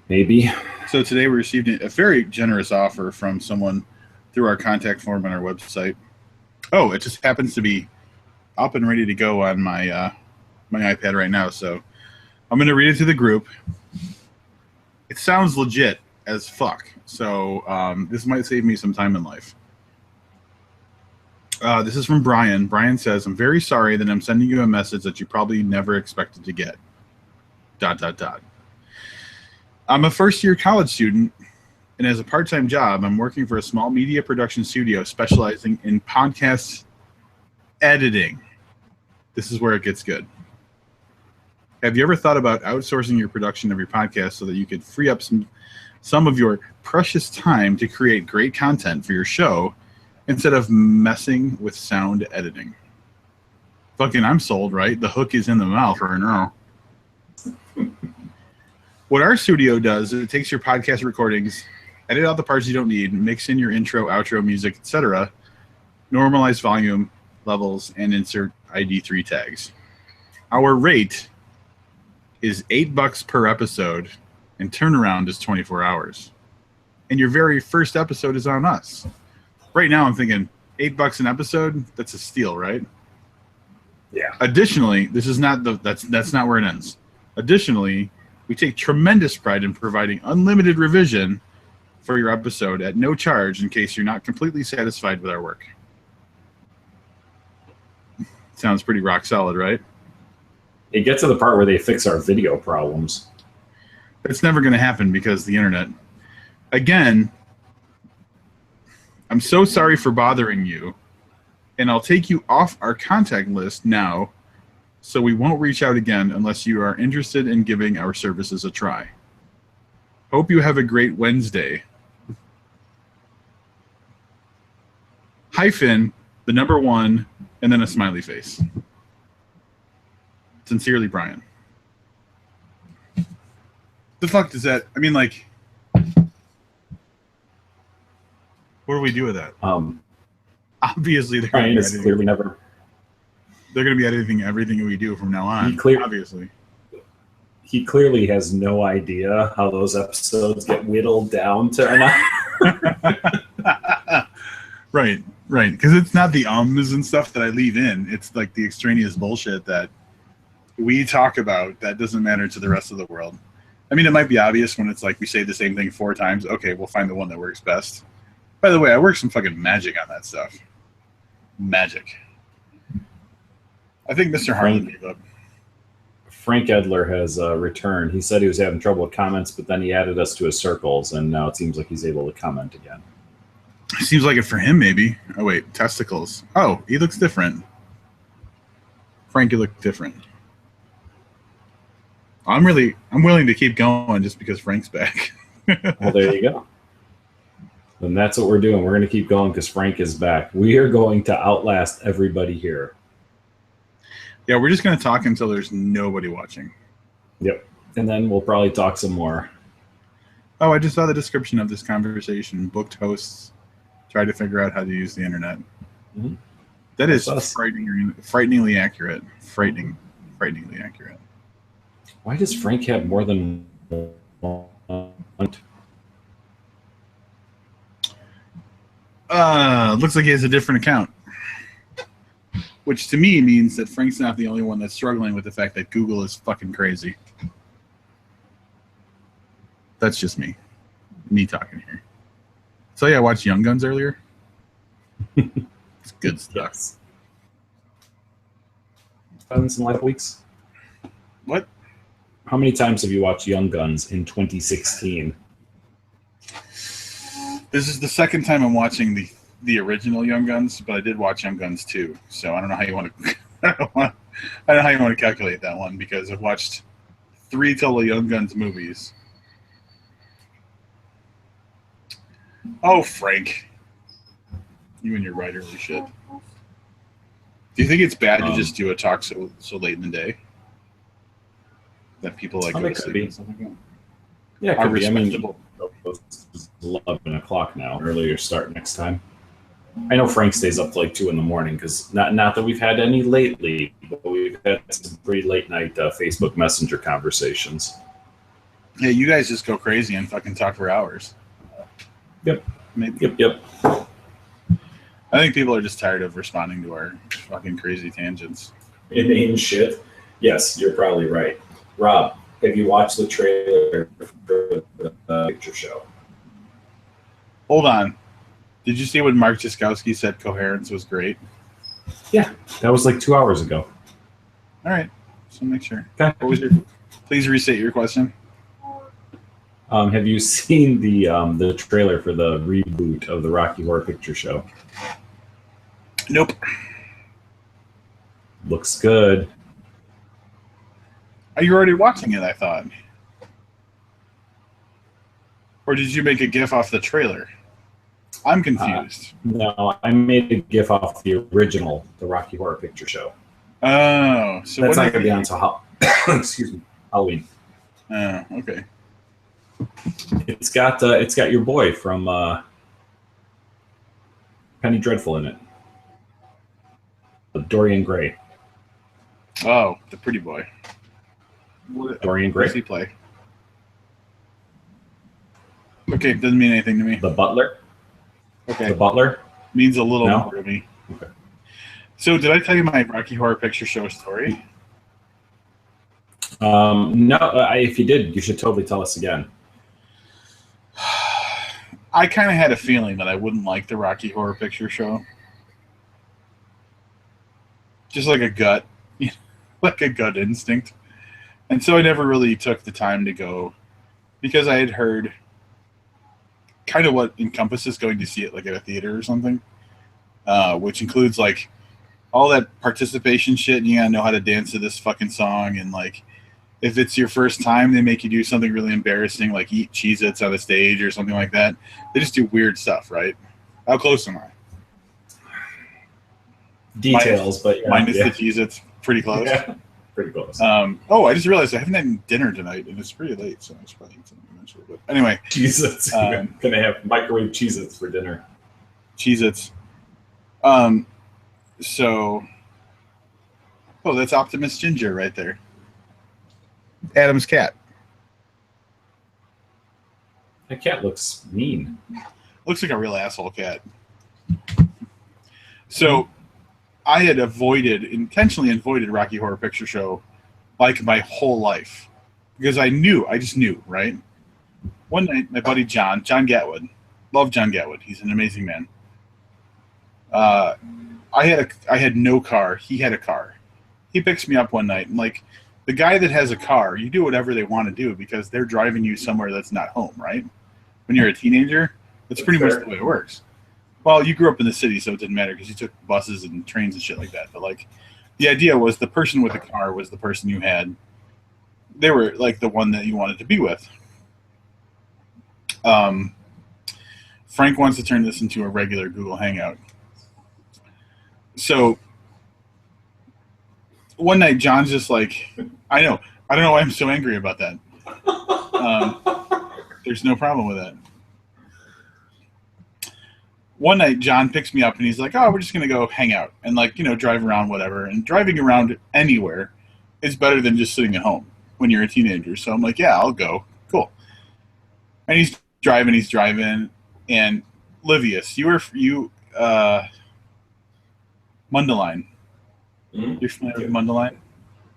Maybe. So today we received a very generous offer from someone through our contact form on our website. Oh, it just happens to be up and ready to go on my my iPad right now. So I'm going to read it to the group. It sounds legit as fuck. So this might save me some time in life. This is from Brian. Brian says, I'm very sorry that I'm sending you a message that you probably never expected to get. ... I'm a first-year college student, and as a part-time job, I'm working for a small media production studio specializing in podcast editing. This is where it gets good. Have you ever thought about outsourcing your production of your podcast so that you could free up some of your precious time to create great content for your show instead of messing with sound editing? Fucking, I'm sold, right? The hook is in the mouth right now. What our studio does is it takes your podcast recordings, edit out the parts you don't need, mix in your intro, outro music, etc., normalize volume levels, and insert ID3 tags. Our rate is $8 per episode, and turnaround is 24 hours. And your very first episode is on us. Right now, I'm thinking $8 an episode. That's a steal, right? Yeah. Additionally, this is not that's not where it ends. Additionally, we take tremendous pride in providing unlimited revision for your episode at no charge in case you're not completely satisfied with our work. Sounds pretty rock solid, right? It gets to the part where they fix our video problems. It's never going to happen because the internet. Again, I'm so sorry for bothering you, and I'll take you off our contact list now, so we won't reach out again unless you are interested in giving our services a try. Hope you have a great Wednesday. Hyphen, the number 1, and then a smiley face. Sincerely, Brian. The fuck does that? I mean, like, what do we do with that? Obviously, they're Brian is clearly never. They're going to be editing everything we do from now on. Obviously, he clearly has no idea how those episodes get whittled down to. Right. Because it's not the ums and stuff that I leave in. It's like the extraneous bullshit that we talk about that doesn't matter to the rest of the world. I mean, it might be obvious when it's like we say the same thing 4 times. Okay, we'll find the one that works best. By the way, I work some fucking magic on that stuff. Magic. I think Mr. Harlan gave up. Frank Edler has returned. He said he was having trouble with comments, but then he added us to his circles, and now it seems like he's able to comment again. Seems like it for him, maybe. Oh, wait. Testicles. Oh, he looks different. Frank, you look different. I'm willing to keep going just because Frank's back. Well, there you go. And that's what we're doing. We're going to keep going because Frank is back. We are going to outlast everybody here. Yeah, we're just going to talk until there's nobody watching. Yep. And then we'll probably talk some more. Oh, I just saw the description of this conversation. Booked hosts try to figure out how to use the internet. Mm-hmm. That is frighteningly accurate. Frighteningly accurate. Why does Frank have more than one? Looks like he has a different account. Which to me means that Frank's not the only one that's struggling with the fact that Google is fucking crazy. That's just me. Me talking here. So yeah, I watched Young Guns earlier. It's good stuff. Yes. Guns in like weeks. What? How many times have you watched Young Guns in 2016? This is the second time I'm watching the original Young Guns, but I did watch Young Guns 2. So I don't know how you want to. I don't know how you want to calculate that one because I've watched 3 total Young Guns movies. Oh, Frank, you and your writerly shit. Do you think it's bad to just do a talk so late in the day? That people like go to sleep and stuff like that? Yeah, it could be. I mean, it's 11 o'clock now. Earlier start next time. I know Frank stays up to like 2 in the morning because not that we've had any lately, but we've had some pretty late night Facebook Messenger conversations. Yeah, you guys just go crazy and fucking talk for hours. Yep. Maybe. Yep. I think people are just tired of responding to our fucking crazy tangents. Inane shit. Yes, you're probably right. Rob, have you watched the trailer for the picture show? Hold on. Did you see when Mark Jaskowski said coherence was great? Yeah, that was like 2 hours ago. All right. So make sure. Okay. What was please restate your question. Have you seen the trailer for the reboot of the Rocky Horror Picture Show? Nope. Looks good. Are you already watching it, I thought? Or did you make a GIF off the trailer? I'm confused. No, I made a GIF off the original, the Rocky Horror Picture Show. Oh, so that's not going to be on until excuse me, Halloween. Oh, okay. It's got your boy from Penny Dreadful in it, Dorian Gray. Oh, the pretty boy. Dorian Gray. Who does he play? Okay, doesn't mean anything to me. The Butler. Okay. The Butler means a little more to me. Okay. So, did I tell you my Rocky Horror Picture Show story? No. If you did, you should totally tell us again. I kind of had a feeling that I wouldn't like the Rocky Horror Picture Show. Just like a gut, like a gut instinct. And so I never really took the time to go because I had heard kind of what encompasses going to see it like at a theater or something, which includes like all that participation shit and you gotta know how to dance to this fucking song and like If it's your first time, they make you do something really embarrassing, like eat Cheez-Its on the stage or something like that. They just do weird stuff, right? How close am I? Details, but minus the Cheez-Its, pretty close. Yeah, pretty close. I just realized I haven't had dinner tonight, and it's pretty late, so I should probably eat something eventually. But anyway, Cheez-Its. Gonna have microwave Cheez-Its for dinner. Cheez-Its. So, that's Optimus Ginger right there. Adam's cat. That cat looks mean. Looks like a real asshole cat. So, I had intentionally avoided Rocky Horror Picture Show like my whole life. Because I just knew, right? One night, my buddy John Gatwood, love John Gatwood, he's an amazing man. I had no car, he had a car. He picks me up one night, and like, the guy that has a car, you do whatever they want to do because they're driving you somewhere that's not home, right? When you're a teenager, that's pretty much the way it works. Well, you grew up in the city, so it didn't matter because you took buses and trains and shit like that. But like, the idea was the person with the car was the person you had. They were like the one that you wanted to be with. Frank wants to turn this into a regular Google Hangout. So one night, John's just like, I don't know why I'm so angry about that. There's no problem with that. One night, John picks me up and he's like, oh, we're just going to go hang out and drive around, whatever. And driving around anywhere is better than just sitting at home when you're a teenager. So I'm like, yeah, I'll go. Cool. And he's driving. And Livius, Mundelein. Mm-hmm. You're familiar with Mundelein?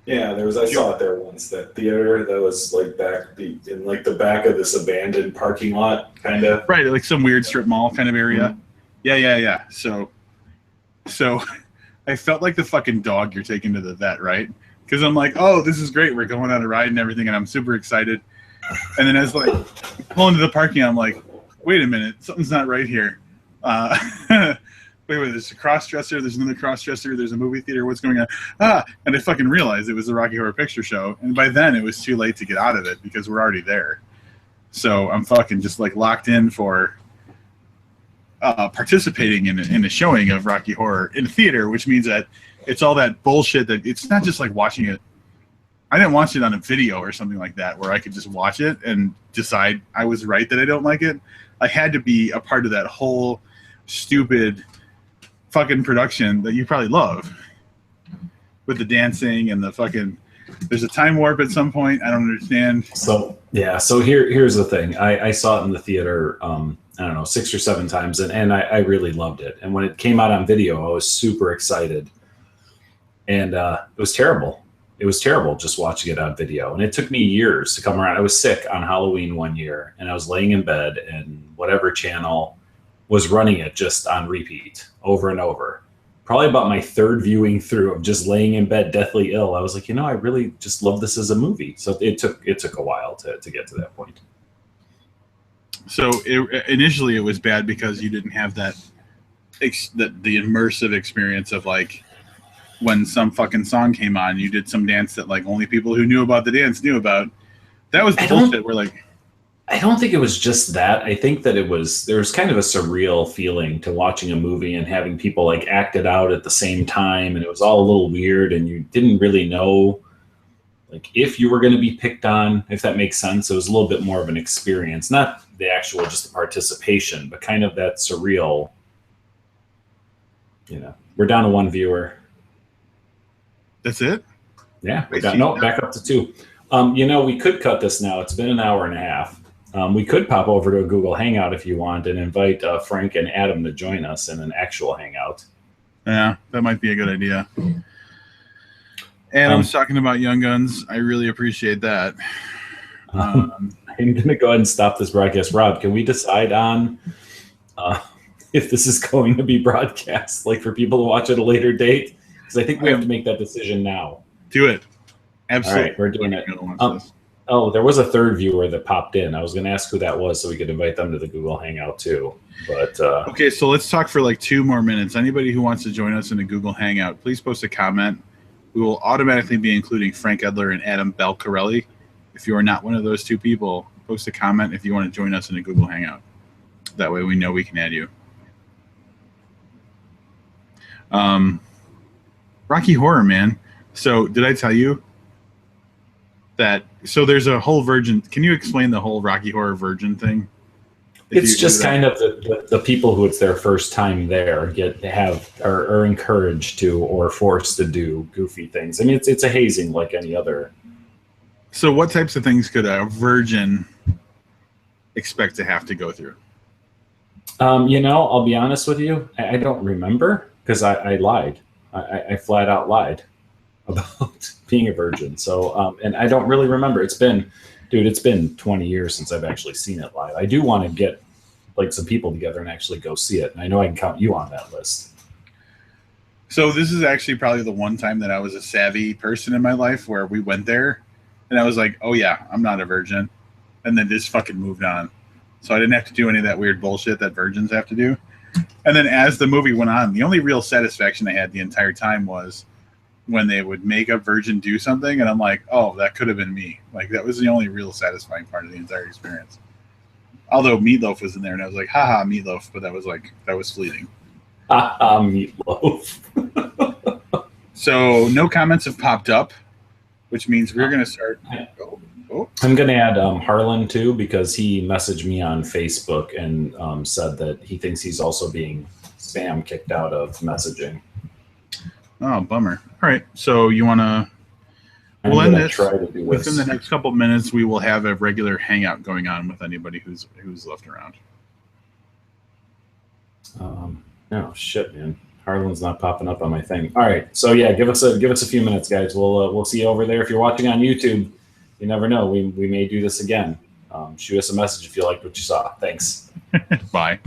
Yeah, I saw it there once. That theater that was like in the back of this abandoned parking lot, kind of. Right, like some weird strip mall kind of area. Mm-hmm. Yeah. So I felt like the fucking dog you're taking to the vet, right? Because I'm like, oh, this is great. We're going on a ride and everything, and I'm super excited. And then as like pull into the parking, I'm like, wait a minute, something's not right here. Wait, there's a cross-dresser, there's another cross-dresser, there's a movie theater, what's going on? And I fucking realized it was the Rocky Horror Picture Show, and by then it was too late to get out of it because we're already there. So I'm fucking just like locked in for participating in a showing of Rocky Horror in theater, which means that it's all that bullshit that it's not just like watching it. I didn't watch it on a video or something like that where I could just watch it and decide I was right that I don't like it. I had to be a part of that whole stupid fucking production that you probably love with the dancing and the fucking there's a time warp at some point. I don't understand. So here's the thing. I saw it in the theater I don't know 6 or 7 times and I really loved it. And when it came out on video, I was super excited. And it was terrible. It was terrible just watching it on video. And it took me years to come around. I was sick on Halloween one year and I was laying in bed and whatever channel was running it just on repeat over and over. Probably about my 3rd viewing through of just laying in bed deathly ill. I was like, I really just love this as a movie. So it took a while to get to that point. So initially it was bad because you didn't have the immersive experience of like when some fucking song came on, you did some dance that like only people who knew about the dance knew about. That was the bullshit. We're like, I don't think it was just that. I think that there was kind of a surreal feeling to watching a movie and having people like act it out at the same time. And it was all a little weird and you didn't really know like if you were going to be picked on, if that makes sense. It was a little bit more of an experience, not the actual, just the participation, but kind of that surreal, we're down to 1 viewer. That's it? Yeah. Back up to 2. We could cut this now. It's been an hour and a half. We could pop over to a Google Hangout if you want and invite Frank and Adam to join us in an actual hangout. Yeah, that might be a good idea. Adam's talking about Young Guns. I really appreciate that. I'm going to go ahead and stop this broadcast. Rob, can we decide on if this is going to be broadcast, like for people to watch at a later date? Because I think we have to make that decision now. Do it. Absolutely. All right, we're doing it. There was a 3rd viewer that popped in. I was going to ask who that was so we could invite them to the Google Hangout too. But okay, so let's talk for like 2 more minutes. Anybody who wants to join us in a Google Hangout, please post a comment we will automatically be including Frank Edler and Adam Belcarelli. If you are not one of those two people, post a comment if you want to join us in a Google Hangout. That way we know we can add you. Rocky Horror, man. So did I tell you that? So there's a whole Virgin. Can you explain the whole Rocky Horror Virgin thing? It's just kind of the people who it's their first time there are encouraged to or forced to do goofy things. I mean, it's a hazing like any other. So what types of things could a virgin expect to have to go through? I'll be honest with you. I don't remember because I lied. I flat out lied about being a virgin. So, and I don't really remember. It's been 20 years since I've actually seen it live. I do want to get like some people together and actually go see it. And I know I can count you on that list. So this is actually probably the one time that I was a savvy person in my life where we went there and I was like, oh yeah, I'm not a virgin. And then just fucking moved on. So I didn't have to do any of that weird bullshit that virgins have to do. And then as the movie went on, the only real satisfaction I had the entire time was when they would make a virgin do something. And I'm like, oh, that could have been me. Like that was the only real satisfying part of the entire experience. Although Meatloaf was in there and I was like, haha, Meatloaf. But that was fleeting. Haha, Meatloaf. So no comments have popped up, which means we're going to start. I'm going to add Harlan too, because he messaged me on Facebook and said that he thinks he's also being spam kicked out of messaging. Oh, bummer. All right. So you want to, we'll end this. Within the next couple minutes, we will have a regular hangout going on with anybody who's left around. No shit, man. Harlan's not popping up on my thing. All right. So yeah, give us a few minutes, guys. We'll see you over there. If you're watching on YouTube, you never know. We may do this again. Shoot us a message if you liked what you saw. Thanks. Bye.